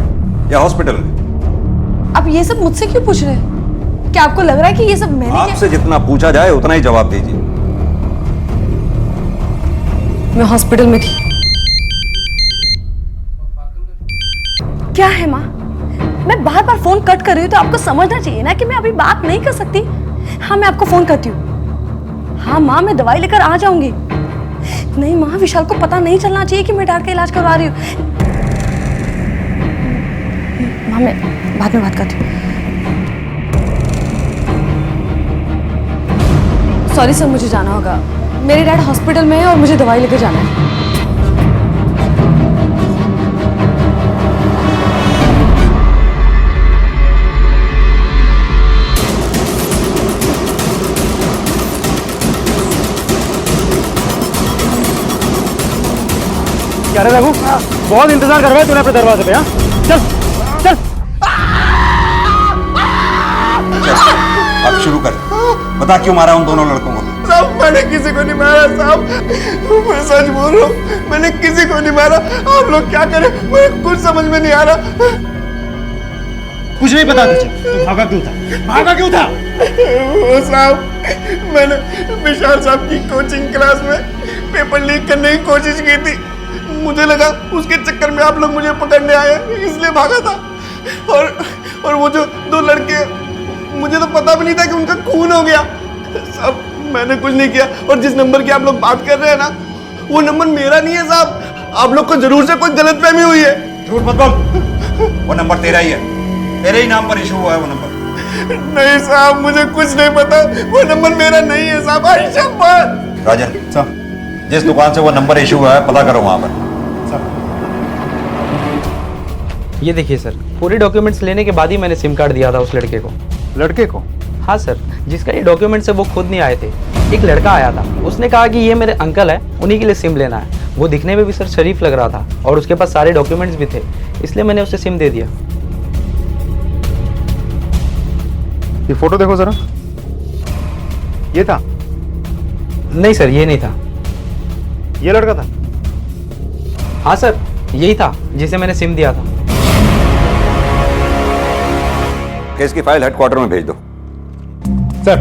या हॉस्पिटल में? आप ये सब मुझसे क्यों पूछ रहे हैं? क्या आपको लग रहा है कि ये सब मैंने आपसे जितना पूछा जाए उतना ही जवाब दीजिए। मैं हॉस्पिटल में थी। क्या है माँ? मैं बार बार फोन कट कर रही हूँ तो आपको समझना चाहिए ना कि मैं अभी बात नहीं कर सकती। हाँ, मैं आपको फोन करती हूँ। हाँ माँ, मैं दवाई लेकर आ जाऊंगी। नहीं माँ, विशाल को पता नहीं चलना चाहिए कि मैं डॉक्टर का इलाज करवा रही हूँ। माँ, मैं बाद में बात करती हूँ। सॉरी सर, मुझे जाना होगा। मेरे डैड हॉस्पिटल में है और मुझे दवाई लेकर जाना है। क्या रे रघु, बहुत इंतजार कर रहे हैं तूने अपने दरवाजे पे। हाँ चल चल। अब शुरू कर, बता क्यों मारा उन दोनों लड़कों को? साहब, मैंने किसी को नहीं मारा साहब, मैं सच बोल रहा हूँ, मैंने किसी को नहीं मारा। आप लोग क्या करें, मुझे कुछ समझ में नहीं आ रहा। कुछ नहीं पता तुझे, तू भागा क्यों था? भागा क्यों था? वो साहब, मैंने विशाल साहब की कोचिंग क्लास में पेपर लीक करने की कोशिश की थी। मुझे लगा उसके चक्कर में आप लोग मुझे पकड़ने आए, इसलिए भागा था। और वो जो दो लड़के, मुझे तो पता भी नहीं था कि उनका खून हो गया। साहब, मैंने कुछ नहीं किया। और जिस नंबर की आप लोग बात कर रहे हैं ना, वो नंबर मेरा नहीं है साहब। आप लोग को जरूर से कोई गलतफहमी हुई है। झूठ मत बोल, वो नंबर तेरा ही है, तेरे ही नाम पर इशू हुआ है वो नंबर। नहीं साहब, मुझे कुछ नहीं पता, वो नंबर मेरा नहीं है साहब। राजन साहब, जिस दुकान से वो नंबर इशू हुआ है पता करो वहां पर। ये देखिए सर, पूरे डॉक्यूमेंट्स लेने के बाद ही मैंने सिम कार्ड दिया था उस लड़के को। लड़के को? हाँ सर, जिसका ये डॉक्यूमेंट्स है वो खुद नहीं आए थे। एक लड़का आया था, उसने कहा कि ये मेरे अंकल है, उन्हीं के लिए सिम लेना है। वो दिखने में भी सर शरीफ लग रहा था और उसके पास सारे डॉक्यूमेंट्स भी थे, इसलिए मैंने उसे सिम दे दिया। ये फोटो देखो जरा, ये था? नहीं सर, ये नहीं था। ये लड़का था? हाँ सर, यही था जिसे मैंने सिम दिया था। केस की फाइल हेडक्वार्टर में भेज दो। सर,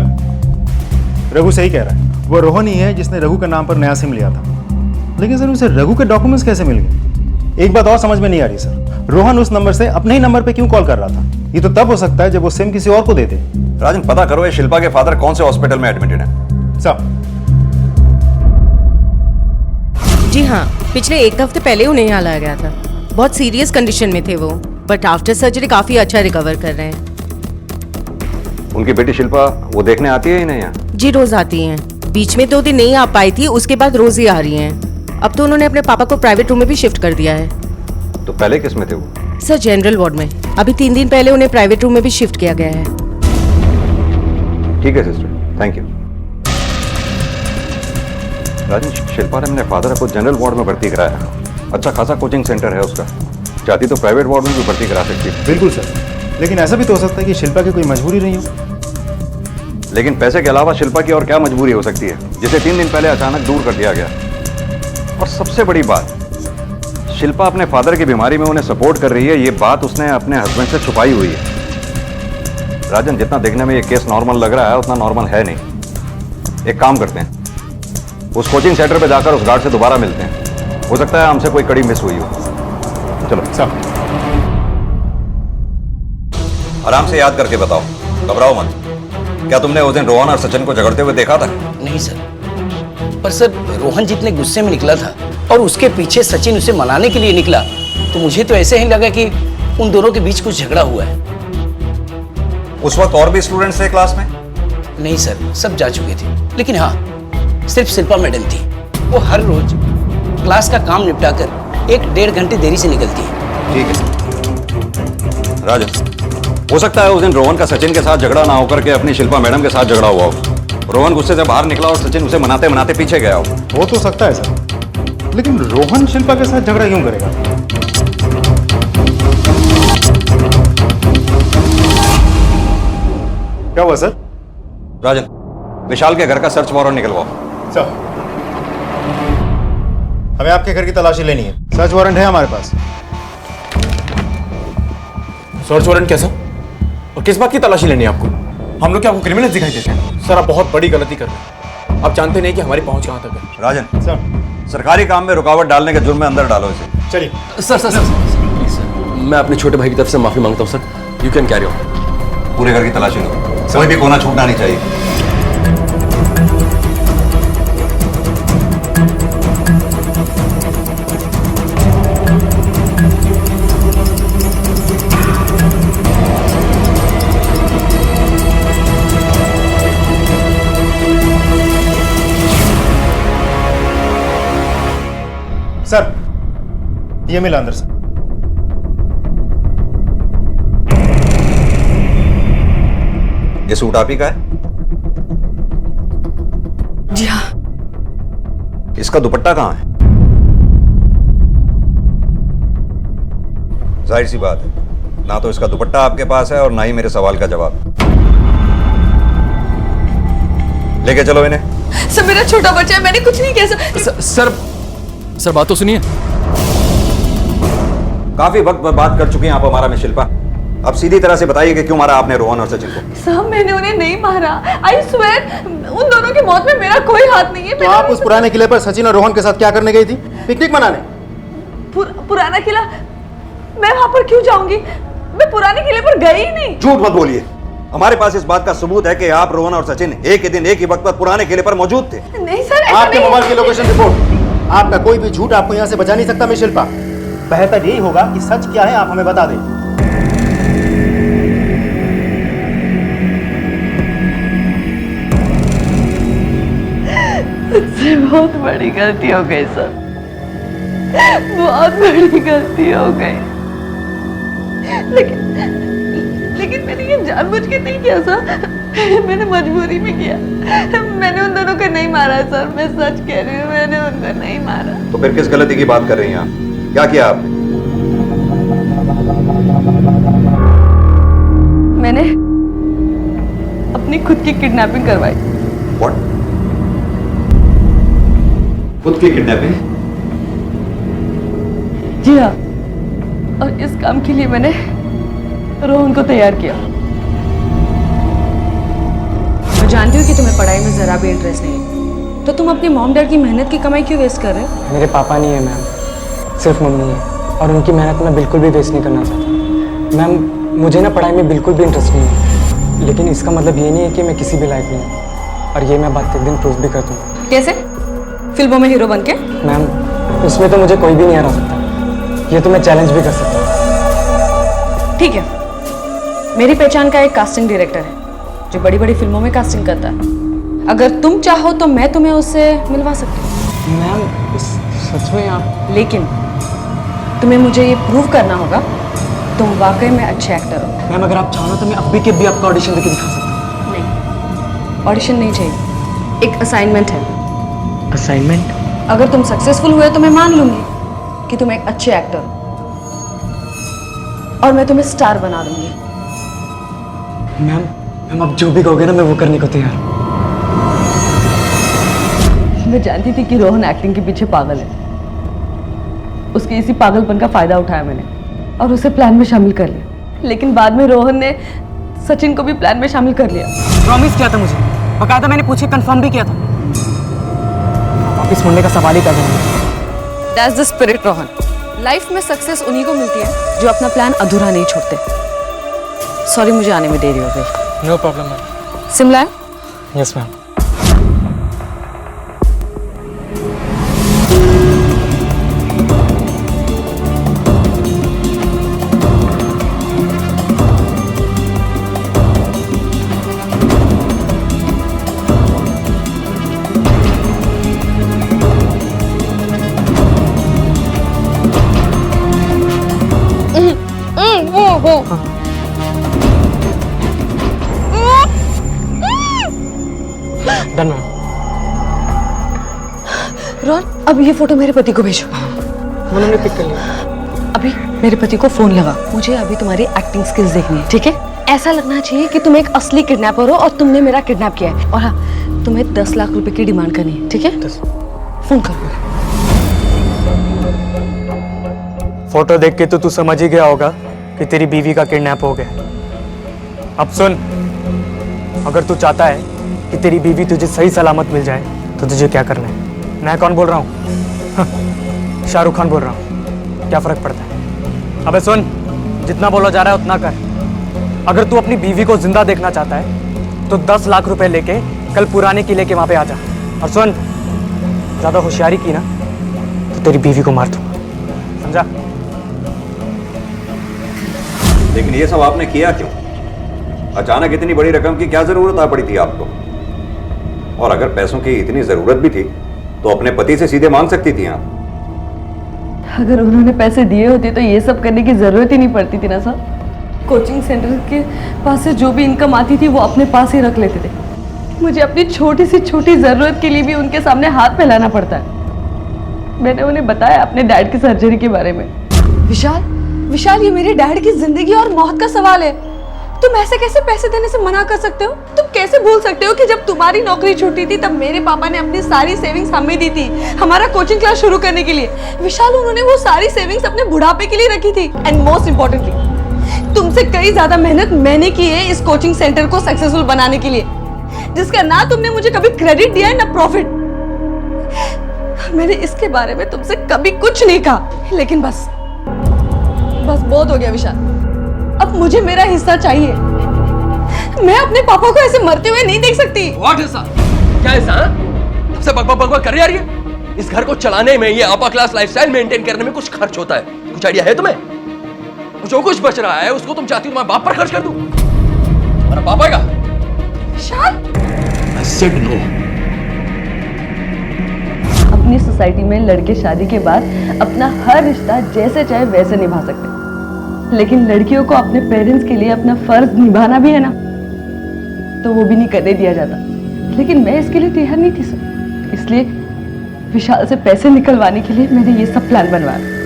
रघु सही कह रहा है, वो रोहन ही है जिसने रघु के नाम पर नया सिम लिया था। लेकिन सर, उसे रघु के डॉक्यूमेंट्स कैसे मिल गए? एक बात और समझ में नहीं आ रही सर, रोहन उस नंबर से अपने ही नंबर पे क्यों कॉल कर रहा था? ये तो तब हो सकता है जब वो सिम किसी और को दे दे। राजन, पता करो ये शिल्पा के फादर कौन से हॉस्पिटल में एडमिटेड है। साहब, जी हाँ, पिछले एक हफ्ते पहले उन्हें यहाँ लाया गया था। बहुत सीरियस कंडीशन में थे वो, बट आफ्टर सर्जरी काफी अच्छा रिकवर कर रहे हैं। उनकी बेटी शिल्पा वो देखने आती है ही नहीं यहाँ? जी रोज आती हैं। बीच में 2 दिन नहीं आ पाई थी, उसके बाद रोज ही आ रही हैं। अब तो उन्होंने अपने पापा को प्राइवेट रूम में भी शिफ्ट कर दिया है। तो पहले किस में थे वो? सर, जनरल वार्ड में। अभी 3 दिन पहले उन्हें प्राइवेट रूम में भी शिफ्ट किया गया है। ठीक है सिस्टर, थैंक यू। राजन, शिल्पा ने अपने फादर को जनरल वार्ड में भर्ती कराया। अच्छा खासा कोचिंग सेंटर है उसका, चाहती तो प्राइवेट वार्ड में भी भर्ती करा सकती है। बिल्कुल सर, लेकिन ऐसा भी तो हो सकता है कि शिल्पा की कोई मजबूरी नहीं हो। लेकिन पैसे के अलावा शिल्पा की और क्या मजबूरी हो सकती है जिसे 3 दिन पहले अचानक दूर कर दिया गया? और सबसे बड़ी बात, शिल्पा अपने फादर की बीमारी में उन्हें सपोर्ट कर रही है, ये बात उसने अपने हस्बैंड से छुपाई हुई है। राजन, जितना देखने में ये केस नॉर्मल लग रहा है उतना नॉर्मल है नहीं। एक काम करते हैं, उस कोचिंग सेंटर पे जाकर उस गार्ड से दोबारा मिलते हैं, हो सकता है हमसे कोई कड़ी मिस हुई हो। चलो सब आराम से याद करके बताओ, घबराओ मत। क्या तुमने उस दिन रोहन और सचिन को झगड़ते हुए देखा था? नहीं सर, पर सर रोहन जितने गुस्से में निकला था और उसके पीछे सचिन उसे मनाने के लिए निकला, तो मुझे तो ऐसे ही लगा कि उन दोनों के बीच कुछ झगड़ा हुआ है। उस वक्त और भी स्टूडेंट्स थे क्लास में? नहीं सर, सब जा चुके थे। लेकिन हाँ, सिर्फ शिल्पा मैडम थी। वो हर रोज क्लास का काम निपटाकर 1-1.5 घंटे देरी से निकलती है। ठीक है राजन, हो सकता है उस दिन रोहन का सचिन के साथ झगड़ा ना होकर के अपनी शिल्पा मैडम के साथ झगड़ा हुआ हो। रोहन गुस्से से बाहर निकला और सचिन उसे मनाते मनाते पीछे गया हो। हो तो सकता है सर, लेकिन रोहन शिल्पा के साथ झगड़ा क्यों करेगा? क्या हुआ सर? राजन, विशाल के घर का सर्च वारंट निकलवाओ। सर, हमें आपके घर की तलाशी लेनी है। सर्च वारंट है हमारे पास। सर्च वारंट कैसा और किस बात की तलाशी लेनी है आपको? हम लोग क्या आपको क्रिमिनल दिखाई देते हैं? सर, आप बहुत बड़ी गलती कर रहे हैं। आप जानते नहीं कि हमारी पहुंच कहां तक है। राजन सर, सरकारी काम में रुकावट डालने के जुर्म में अंदर डालो इसे। चलिए। सर प्लीज सर, मैं अपने छोटे भाई की तरफ से माफी मांगता हूँ sir. You can carry on. पूरे घर की तलाशी लो, कोई भी कोना छूटना नहीं चाहिए। सर, ये मिला अंदर से। ये सूट आप ही का है? जी हाँ। इसका दुपट्टा कहां है? जाहिर सी बात है, ना तो इसका दुपट्टा आपके पास है और ना ही मेरे सवाल का जवाब। लेके चलो इन्हें। सर मेरा छोटा बच्चा है, मैंने कुछ नहीं किया। सर बात तो सुनिए। काफी वक्त बर्बाद कर चुके हैं आप हमारा में शिल्पा। अब सीधी तरह से बताइए कि क्यों मारा आपने रोहन और सचिन को? साहब मैंने उन्हें नहीं मारा। आई स्वेयर उन दोनों की मौत में मेरा कोई हाथ नहीं है। तो आप उस पुराने किले पर सचिन और रोहन के साथ क्या करने गई थी? पिकनिक मनाने? पुराना किला? मैं वहां पर क्यों जाऊंगी? मैं पुराने किले पर गई ही नहीं। झूठ मत बोलिए। हमारे पास इस बात का सबूत है कि आप रोहन और सचिन एक ही दिन एक ही वक्त पर पुराने किले पर मौजूद थे। नहीं सर, आपके मोबाइल की लोकेशन रिपोर्ट, आपका कोई भी झूठ आपको यहाँ से बचा नहीं सकता मिस शिल्पा। बेहतर यही होगा कि सच क्या है आप हमें बता दें। मुझसे बहुत बड़ी गलती हो गई सर, बहुत बड़ी गलती हो गई। लेकिन मैंने ये जानबूझ के नहीं किया सर, मैंने मजबूरी में किया। मैंने उन दोनों को नहीं मारा सर, मैं सच कह रही हूँ, मैंने उनको नहीं मारा। तो फिर किस गलती की बात कर रही हैं आप? क्या किया आपने? मैंने अपनी खुद की किडनैपिंग करवाई। What? खुद की किडनैपिंग? जी हाँ, और इस काम के लिए मैंने रोहन को तैयार किया। मैं जानती हूँ कि तुम्हें पढ़ाई में जरा भी इंटरेस्ट नहीं है, तो तुम अपनी मॉम डैड की मेहनत की कमाई क्यों वेस्ट कर रहे हो? मेरे पापा नहीं है मैम, सिर्फ मम्मी है, और उनकी मेहनत मैं बिल्कुल भी वेस्ट नहीं करना चाहता। मैम मुझे ना पढ़ाई में बिल्कुल भी इंटरेस्ट नहीं है, लेकिन इसका मतलब ये नहीं है कि मैं किसी भी लायक नहीं हूँ, और ये मैं बात एक दिन प्रूव भी कर दूँगा। कैसे? फिल्मों में हीरो बन के? मैम उसमें तो मुझे कोई भी नहीं हरा सकता, ये तो मैं चैलेंज भी कर सकता हूँ। ठीक है, मेरी पहचान का एक कास्टिंग डायरेक्टर है जो बड़ी बड़ी फिल्मों में कास्टिंग करता है। अगर तुम चाहो तो मैं तुम्हें उससे मिलवा सकती हूँ। मैम सच में आप? लेकिन तुम्हें मुझे ये प्रूव करना होगा तुम वाकई में अच्छे एक्टर हो। मैम अगर आप चाहो तो मैं अभी के अभी आपका ऑडिशन देके दिखा सकता हूँ। नहीं, ऑडिशन नहीं चाहिए, एक असाइनमेंट है। असाइनमेंट? अगर तुम सक्सेसफुल हुए तो मैं मान लूंगी कि तुम एक अच्छे एक्टर हो और मैं तुम्हें स्टार बना दूंगी। मैम आप जो भी कहोगे ना मैं वो करने को तैयार हूँ। मैं जानती थी कि रोहन एक्टिंग के पीछे पागल है, उसके इसी पागलपन का फायदा उठाया मैंने और उसे प्लान में शामिल कर लिया। लेकिन बाद में रोहन ने सचिन को भी प्लान में शामिल कर लिया। प्रॉमिस किया था मुझे, बकायदा मैंने पूछे कंफर्म भी किया था। वापिस मुड़ने का सवाल ही पैदा नहीं। That's the spirit, Rohan. Life में सक्सेस उन्हीं को मिलती है जो अपना प्लान अधूरा नहीं छोड़ते। सॉरी मुझे आने में देरी हो गई। No problem ma'am. Shimla? Yes ma'am. Done ma'am. Rohan अब ये फोटो मेरे पति को भेजो। उन्होंने पिक कर लिया। अभी मेरे पति को फोन लगा, मुझे अभी तुम्हारी एक्टिंग स्किल्स देखनी है, ठीक है? ऐसा लगना चाहिए कि तुम एक असली किडनैपर हो और तुमने मेरा किडनैप किया है। और हाँ, तुम्हें 10 लाख रुपए की डिमांड करनी है, ठीक है? फोन करो। फोटो देख के तो तू समझ ही गया होगा कि तेरी बीवी का किडनैप हो गया। अब सुन, अगर तू चाहता है कि तेरी बीवी तुझे सही सलामत मिल जाए तो तुझे क्या करना है? मैं कौन बोल रहा हूँ? शाहरुख खान बोल रहा हूँ। क्या फर्क पड़ता है? अबे सुन, जितना बोला जा रहा है उतना कर। अगर तू अपनी बीवी को जिंदा देखना चाहता है तो 10 लाख रुपए लेके कल पुराने किले के वहां पे आ जा। और सुन, ज्यादा होशियारी की ना तो तेरी बीवी को मार दूंगा, समझा? लेकिन ये सब आपने किया क्यों? अचानक इतनी बड़ी रकम की क्या जरूरत आ पड़ी थी आपको? और अगर पैसों की इतनी जरूरत भी थी तो अपने पति से सीधे मांग सकती थी आप। अगर उन्होंने पैसे दिए होते तो ये सब करने की जरूरत ही नहीं पड़ती थी ना सर। कोचिंग सेंटर के पास से जो भी इनकम आती थी वो अपने पास ही रख लेते थे। मुझे अपनी छोटी से छोटी जरूरत के लिए भी उनके सामने हाथ फैलाना पड़ता है। मैंने उन्हें बताया अपने डैड की सर्जरी के बारे में। विशाल, विशाल, ये मेरे डैड की जिंदगी और मौत का सवाल है। तुम ऐसे कैसे पैसे देने से मना कर सकते हो? तुम कैसे भूल सकते हो कि जब तुम्हारी नौकरी छूटी थी तब मेरे पापा ने अपनी सारी सेविंग्स हमें दी थी हमारा कोचिंग क्लास शुरू करने के लिए। विशाल, उन्होंने वो सारी सेविंग्स अपने बुढ़ापे के लिए रखी थी। एंड मोस्ट इम्पोर्टेंटली, तुमसे कई ज्यादा मेहनत मैंने की है इस कोचिंग सेंटर को सक्सेसफुल बनाने के लिए, जिसका ना तुमने मुझे कभी क्रेडिट दिया है ना प्रॉफिट। मैंने इसके बारे में तुमसे कभी कुछ नहीं कहा, लेकिन बस बहुत हो गया विशाल। अब मुझे मेरा हिस्सा चाहिए। मैं अपने पापा को ऐसे मरते हुए नहीं देख सकती। व्हाट हिस्सा? क्या हिस्सा? सबसे बकबक कर रही है। इस घर को चलाने में, ये अपर क्लास लाइफस्टाइल मेंटेन करने में कुछ खर्च होता है। कुछ आइडिया है तुम्हें? जो कुछ बच रहा है उसको तुम चाहती हो तुम्हारे बाप पर खर्च कर दूं? तुम्हारा बाप आएगा? विशाल, I said no. अपनी सोसाइटी में लड़के शादी के बाद अपना हर रिश्ता जैसे चाहे वैसे निभा सकते, लेकिन लड़कियों को अपने पेरेंट्स के लिए अपना फर्ज निभाना भी है ना, तो वो भी नहीं करने दिया जाता। लेकिन मैं इसके लिए तैयार नहीं थी सर, इसलिए विशाल से पैसे निकलवाने के लिए मैंने ये सब प्लान बनवाया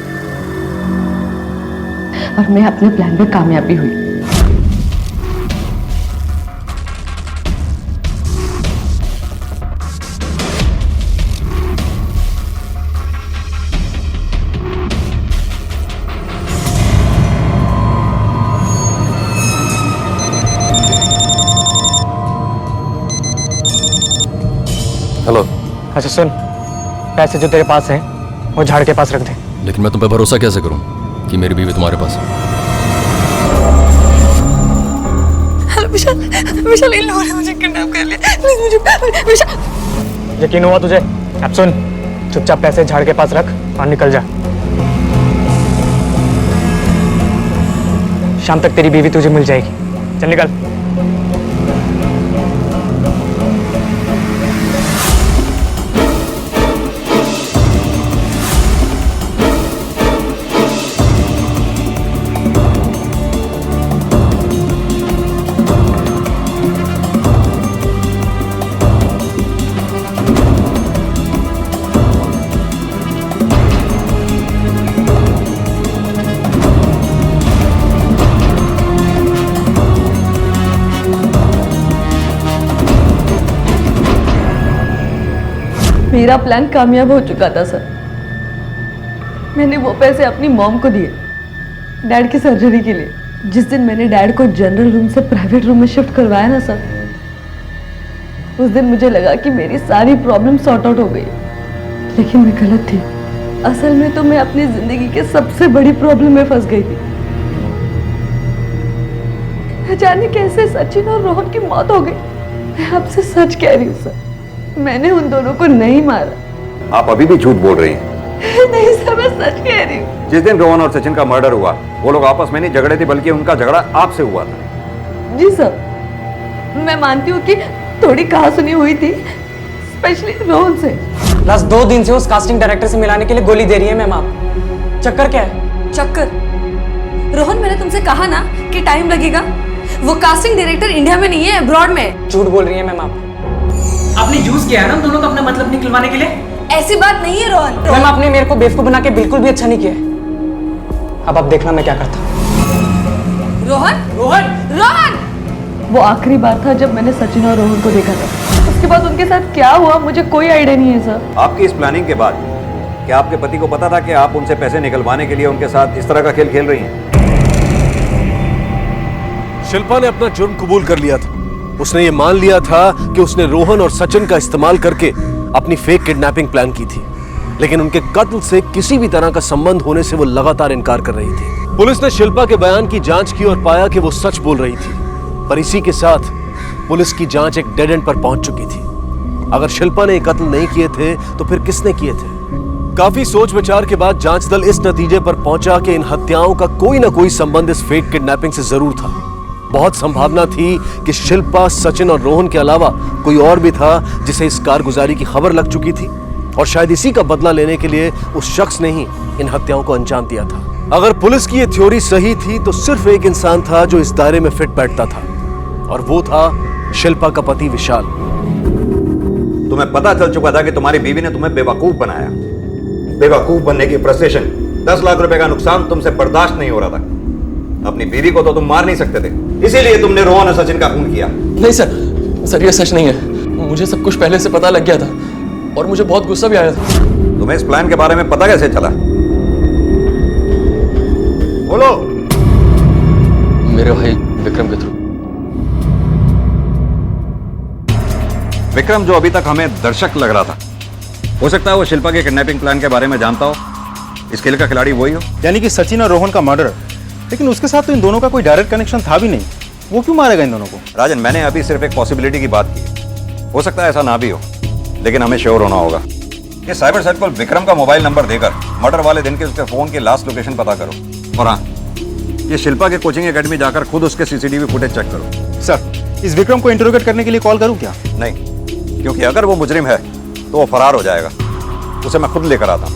और मैं अपने प्लान में कामयाबी हुई। हेलो। अच्छा सुन, पैसे जो तेरे पास हैं वो झाड़ के पास रख दे। लेकिन मैं तुम पे भरोसा कैसे करूं कि मेरी बीवी तुम्हारे पास है? हेलो विशाल, विशाल, इन लोगों ने मुझे किडनैप कर लिया। प्लीज मुझे, विशाल। यकीन हुआ तुझे? अब सुन, चुपचाप पैसे झाड़ के पास रख और निकल जा। शाम तक तेरी बीवी तुझे मिल जाएगी। चल निकल। मेरा प्लान कामयाब हो चुका था सर। मैंने वो पैसे अपनी मॉम को दिए डैड की सर्जरी के लिए। जिस दिन मैंने डैड को जनरल रूम से प्राइवेट रूम में शिफ्ट करवाया ना सर, उस दिन मुझे लगा कि मेरी सारी प्रॉब्लम सॉर्ट आउट हो गई, लेकिन मैं गलत थी। असल में तो मैं अपनी जिंदगी के सबसे बड़ी प्रॉब्लम में फंस गई थी। न जाने कैसे सचिन और रोहन की मौत हो गई। मैं आपसे सच कह रही हूँ सर, मैंने उन दोनों को नहीं मारा। आप अभी भी झूठ बोल रही हैं। नहीं सर, मैं सच कह रही हूँ। जिस दिन रोहन और सचिन का मर्डर हुआ वो लोग आपस में नहीं झगड़े थे, बल्कि उनका झगड़ा आपसे हुआ था। जी सर, मैं मानती हूँ कि थोड़ी कहासुनी हुई थी, स्पेशली रोहन से। लास्ट 2 दिन से उस कास्टिंग डायरेक्टर से मिलाने के लिए गोली दे रही है मैम आप। चक्कर क्या है? चक्कर? रोहन, मैंने तुमसे कहा ना कि टाइम लगेगा। वो कास्टिंग डायरेक्टर इंडिया में नहीं है, अब्रॉड में। झूठ बोल रही है मैम आप। आपने यूज किया है ना दोनों को अपना मतलब निकलवाने के लिए। ऐसी बात नहीं है रोहन। मैम आपने मेरे को बेवकूफ बना के बिल्कुल भी अच्छा नहीं किया। अब आप देखना मैं क्या करता हूँ। रोहन, रोहन, रोहन! वो आखिरी बार था जब मैंने सचिन और रोहन को देखा था। उसके बाद उनके साथ क्या हुआ मुझे कोई आइडिया नहीं है सर। आपकी इस प्लानिंग के बाद क्या आपके पति को पता था कि आप उनसे पैसे निकलवाने के लिए उनके साथ इस तरह का खेल खेल रही हैं? शिल्पा ने अपना जुर्म कबूल कर लिया था। उसने ये मान लिया था कि उसने रोहन और सचिन का इस्तेमाल करके अपनी फेक किडनैपिंग प्लान की थी, लेकिन उनके कत्ल से किसी भी तरह का संबंध होने से वो लगातार इनकार कर रही थी। पुलिस ने शिल्पा के बयान की जांच की और पाया कि वो सच बोल रही थी, पर इसी के साथ पुलिस की जांच एक डेड एंड पर पहुंच चुकी थी। अगर शिल्पा ने कत्ल नहीं किए थे तो फिर किसने किए थे? काफी सोच विचार के बाद जांच दल इस नतीजे पर पहुंचा कि इन हत्याओं का कोई ना कोई संबंध इस फेक किडनैपिंग से जरूर था। बहुत संभावना थी कि शिल्पा, सचिन और रोहन के अलावा कोई और भी था जिसे इस कारगुजारी की खबर लग चुकी थी और शायद इसी का बदला लेने के लिए उस शख्स ने ही इन हत्याओं को अंजाम दिया था। अगर पुलिस की यह थ्योरी सही थी तो सिर्फ एक इंसान था जो इस दायरे में फिट बैठता था और वो था शिल्पा का पति विशाल। तुम्हें पता चल चुका था कि तुम्हारी बीवी ने तुम्हें बेवकूफ बनाया। बेवकूफ बनने की फ्रस्ट्रेशन, 10 लाख रुपए का नुकसान तुमसे बर्दाश्त नहीं हो रहा था। अपनी बीवी को तो तुम मार नहीं सकते थे, इसीलिए तुमने रोहन और सचिन का खून किया। नहीं सर, ये सच नहीं है। मुझे सब कुछ पहले से पता लग गया था और मुझे बहुत गुस्सा भी आया था। तुम्हें इस प्लान के बारे में पता कैसे चला? बोलो। मेरे भाई विक्रम के थ्रू। विक्रम, जो अभी तक हमें दर्शक लग रहा था, हो सकता है वो शिल्पा के किडनैपिंग प्लान के बारे में जानता हो। इस खेल का खिलाड़ी वही हो। यानी कि सचिन और रोहन का मर्डर, लेकिन उसके साथ तो इन दोनों का कोई डायरेक्ट कनेक्शन था भी नहीं। वो क्यों मारेगा इन दोनों को? राजन, मैंने अभी सिर्फ एक पॉसिबिलिटी की बात की। हो सकता है ऐसा ना भी हो, लेकिन हमें श्योर होना होगा। ये साइबर सेल को विक्रम का मोबाइल नंबर देकर मर्डर वाले दिन के उसके फोन की लास्ट लोकेशन पता करो। और हाँ, ये शिल्पा के कोचिंग एकेडमी जाकर खुद उसके सीसीटीवी फुटेज चेक करो। सर, इस विक्रम को इंटरोगेट करने के लिए कॉल करूं क्या? नहीं, क्योंकि अगर वो मुजरिम है तो वो फरार हो जाएगा। उसे मैं खुद लेकर आता हूं।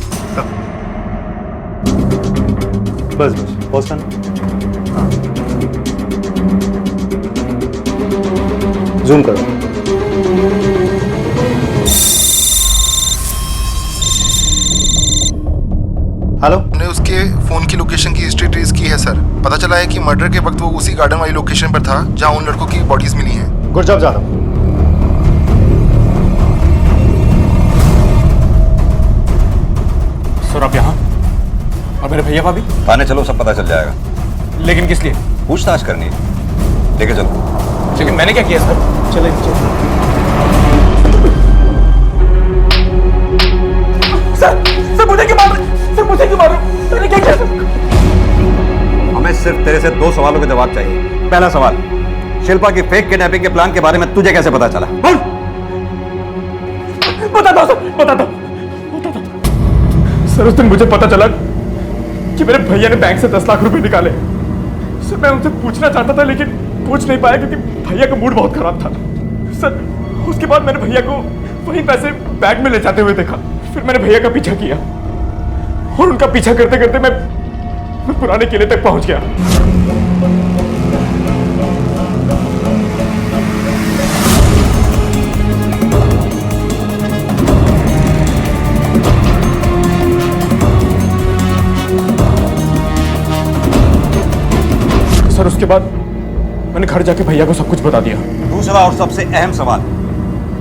बस पोस्टन। जूम करो। हेलो, हमने उसके फोन की लोकेशन की हिस्ट्री ट्रेस की है सर। पता चला है कि मर्डर के वक्त वो उसी गार्डन वाली लोकेशन पर था जहां उन लड़कों की बॉडीज मिली हैं। Good job Jadav. सर आप यहाँ और मेरे भैया भाभी? थाने चलो, सब पता चल जाएगा। लेकिन किस लिए? पूछताछ करनी है। लेके चलो। लेकिन मैंने क्या किया सर? चले सर मुझे क्यों मार रहे? सर मुझे क्यों मार रहे? मैंने क्या किया सर? हमें सिर्फ तेरे से 2 सवालों के जवाब चाहिए। पहला सवाल, शिल्पा की फेक किडनैपिंग के प्लान के बारे में तुझे कैसे पता चला? बता दो सर, बता दो। सर उस दिन मुझे पता चला कि मेरे भैया ने बैंक से 10 लाख रुपए निकाले। सर मैं उनसे पूछना चाहता था लेकिन पूछ नहीं पाया क्योंकि भैया का मूड बहुत खराब था। सर उसके बाद मैंने भैया को वही पैसे बैग में ले जाते हुए देखा। फिर मैंने भैया का पीछा किया और उनका पीछा करते करते मैं पुराने किले तक पहुंच गया। सर उसके बाद मैंने घर जाके भैया को सब कुछ बता दिया। दूसरा और सबसे अहम सवाल,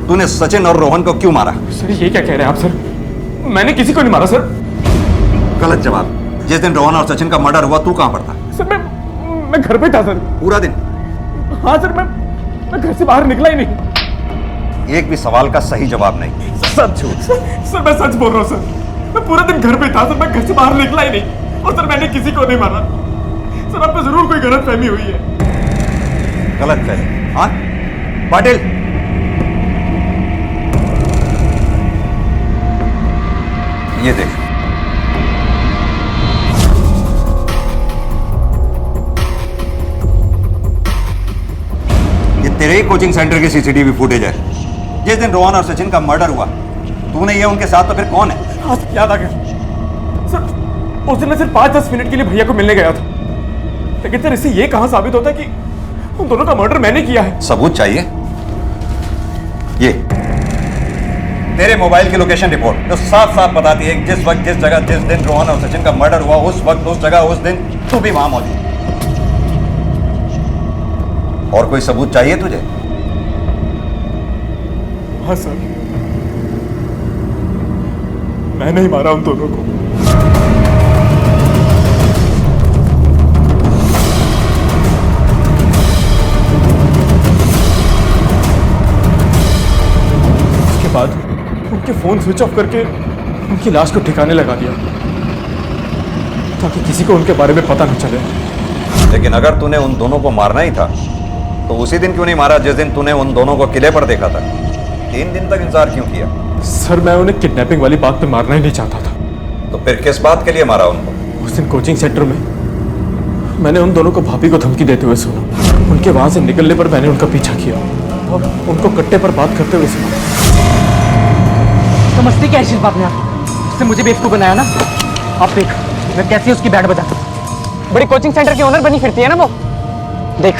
तूने सचिन और रोहन को क्यों मारा? सर ये क्या कह रहे हैं आप? सर मैंने किसी को नहीं मारा सर। गलत जवाब। जिस दिन रोहन और सचिन का मर्डर हुआ तू कहां पर था? सर मैं घर पे था सर। पूरा दिन? हाँ सर, मैं घर से बाहर निकला ही नहीं। एक भी सवाल का सही जवाब नहीं। सच झूठ? सर मैं सच बोल रहा हूँ सर। मैं पूरा दिन घर पे था सर, मैं घर से बाहर निकला ही नहीं। और सर मैंने किसी को नहीं मारा। सर आप पे जरूर कोई गलत फहमी हुई है। गलत फहमी? हाँ पाटिल, ये देख। ये तेरे ही कोचिंग सेंटर की सीसीटीवी फुटेज है। जिस दिन रोहन और सचिन का मर्डर हुआ तूने ये उनके साथ, तो फिर कौन है? हाँ याद आ गया सर। उस दिन मैं सिर्फ 5-10 मिनट के लिए भैया को मिलने गया था, लेकिन सर इससे ये कहां साबित होता है कि उन दोनों का मर्डर मैंने किया है? सबूत चाहिए? ये तेरे मोबाइल की लोकेशन रिपोर्ट जो साफ साफ बताती है जिस वक्त, जिस जगह, जिस दिन रोहन और सचिन का मर्डर हुआ उस वक्त, उस जगह, उस दिन तू भी वहां मौजूद। और कोई सबूत चाहिए तुझे? हाँ सर, मैंने ही मारा उन दोनों को। उसके बाद उनके फोन स्विच ऑफ करके उनकी लाश को ठिकाने लगा दिया। ताकि किसी को उनके बारे में पता न चले। लेकिन अगर तूने उन दोनों को मारना ही था तो उसी दिन क्यों नहीं मारा जिस दिन तूने उन दोनों को किले पर देखा था? 3 दिन तक इंतजार क्यों किया? सर मैं उन्हें किडनैपिंग वाली बात पे मारना ही नहीं चाहता था। तो फिर किस बात के लिए मारा उनको? उस दिन कोचिंग सेंटर में मैंने उन दोनों को भाभी को धमकी देते हुए सुना। उनके वहां से निकलने पर मैंने उनका पीछा किया और उनको कट्टे पर बात करते हुए सुना। समझती क्या है शिल्पा अपने आप? उसने मुझे बेवकूफ बनाया ना। आप देख मैं कैसे उसकी बैंड बजाता हूँ। बड़ी कोचिंग सेंटर की ओनर बनी फिरती है ना वो। देख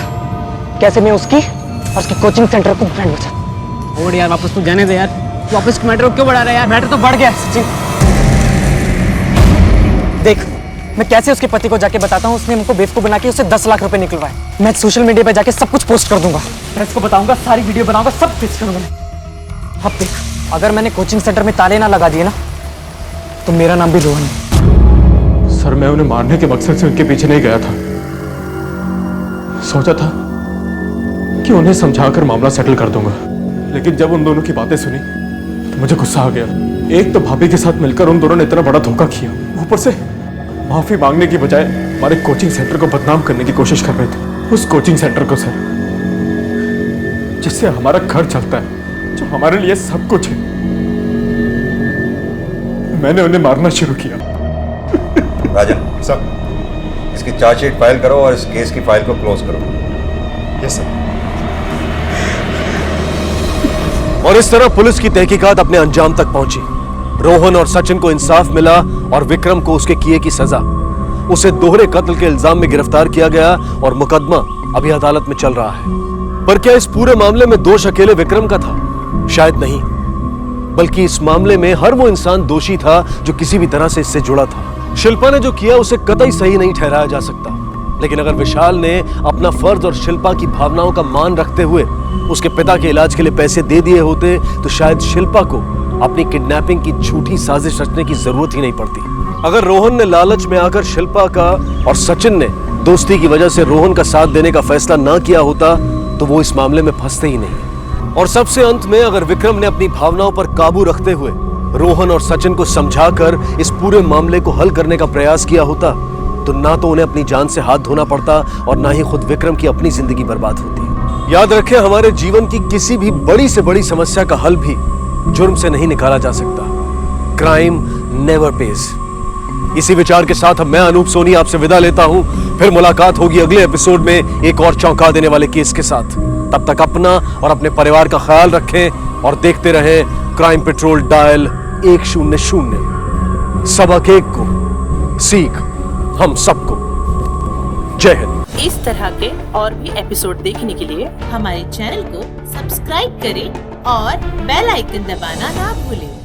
कैसे मैं उसकी और उसके कोचिंग सेंटर को बैंड बजा। और यार वापस तू जाने दे यार। तू वापस मैटर को क्यों बढ़ा रहा है यार? मैटर तो बढ़ गया सचिन। देख मैं कैसे उसके पति को जाके बताता हूँ उसने हमको बेवकूफ बना के उससे 10 लाख रुपए निकलवाए। मैं सोशल मीडिया पे जाके सब कुछ पोस्ट कर दूंगा। प्रेस को बताऊंगा, सारी वीडियो बनाऊंगा, सब पेश करूंगा। अब देख अगर मैंने कोचिंग सेंटर में ताले ना लगा दिए ना तो मेरा नाम भी रोहन है। सर मैं उन्हें मारने के मकसद से उनके पीछे नहीं गया था। सोचा था कि उन्हें समझाकर मामला सेटल कर दूंगा, लेकिन जब उन दोनों की बातें सुनी तो मुझे गुस्सा आ गया। एक तो भाभी के साथ मिलकर उन दोनों ने इतना बड़ा धोखा किया, ऊपर से माफी मांगने की बजाय हमारे कोचिंग सेंटर को बदनाम करने की कोशिश कर रहे थे। उस कोचिंग सेंटर को सर जिससे हमारा घर चलता है, जो हमारे लिए सब कुछ है। मैंने उन्हें मारना शुरू किया। राजन सर, इसकी चार्जशीट फाइल करो और इस केस की फाइल को क्लोज करो। Yes sir. और इस तरह पुलिस की तहकीकात अपने अंजाम तक पहुंची। रोहन और सचिन को इंसाफ मिला और विक्रम को उसके किए की सजा। उसे दोहरे कत्ल के इल्जाम में गिरफ्तार किया गया और मुकदमा अभी अदालत में चल रहा है। पर क्या इस पूरे मामले में दोष अकेले विक्रम का था? शायद नहीं, बल्कि इस मामले में हर वो इंसान दोषी था जो किसी भी तरह से इससे जुड़ा था। शिल्पा ने जो किया उसे कतई सही नहीं ठहराया जा सकता, लेकिन अगर विशाल ने अपना फर्ज और शिल्पा की भावनाओं का मान रखते हुए उसके पिता के इलाज के लिए पैसे दे दिए होते तो शायद शिल्पा को अपनी किडनैपिंग की झूठी साजिश रचने की जरूरत ही नहीं पड़ती। अगर रोहन ने लालच में आकर शिल्पा का और सचिन ने दोस्ती की वजह से रोहन का साथ देने का फैसला ना किया होता तो वो इस मामले में फंसते ही नहीं। और सबसे अंत में अगर विक्रम ने अपनी भावनाओं पर काबू रखते हुए रोहन और सचिन को समझाकर इस पूरे मामले को हल करने का प्रयास किया होता तो ना तो उन्हें अपनी जान से हाथ धोना पड़ता और ना ही खुद विक्रम की अपनी जिंदगी बर्बाद होती। याद रखें, हमारे जीवन की किसी भी बड़ी से बड़ी समस्या का हल भी जुर्म से नहीं निकाला जा सकता। Crime never page. इसी विचार के साथ मैं अनूप सोनी आपसे विदा लेता हूं। फिर मुलाकात होगी अगले एपिसोड में एक और चौंका देने वाले केस के साथ। तब तक अपना और अपने परिवार का ख्याल रखें और देखते रहें क्राइम पेट्रोल डायल 100। सबक एक को सीख हम सबको। जय हिंद। इस तरह के और भी एपिसोड देखने के लिए हमारे चैनल को सब्सक्राइब करें और बेल आइकन दबाना ना भूलें।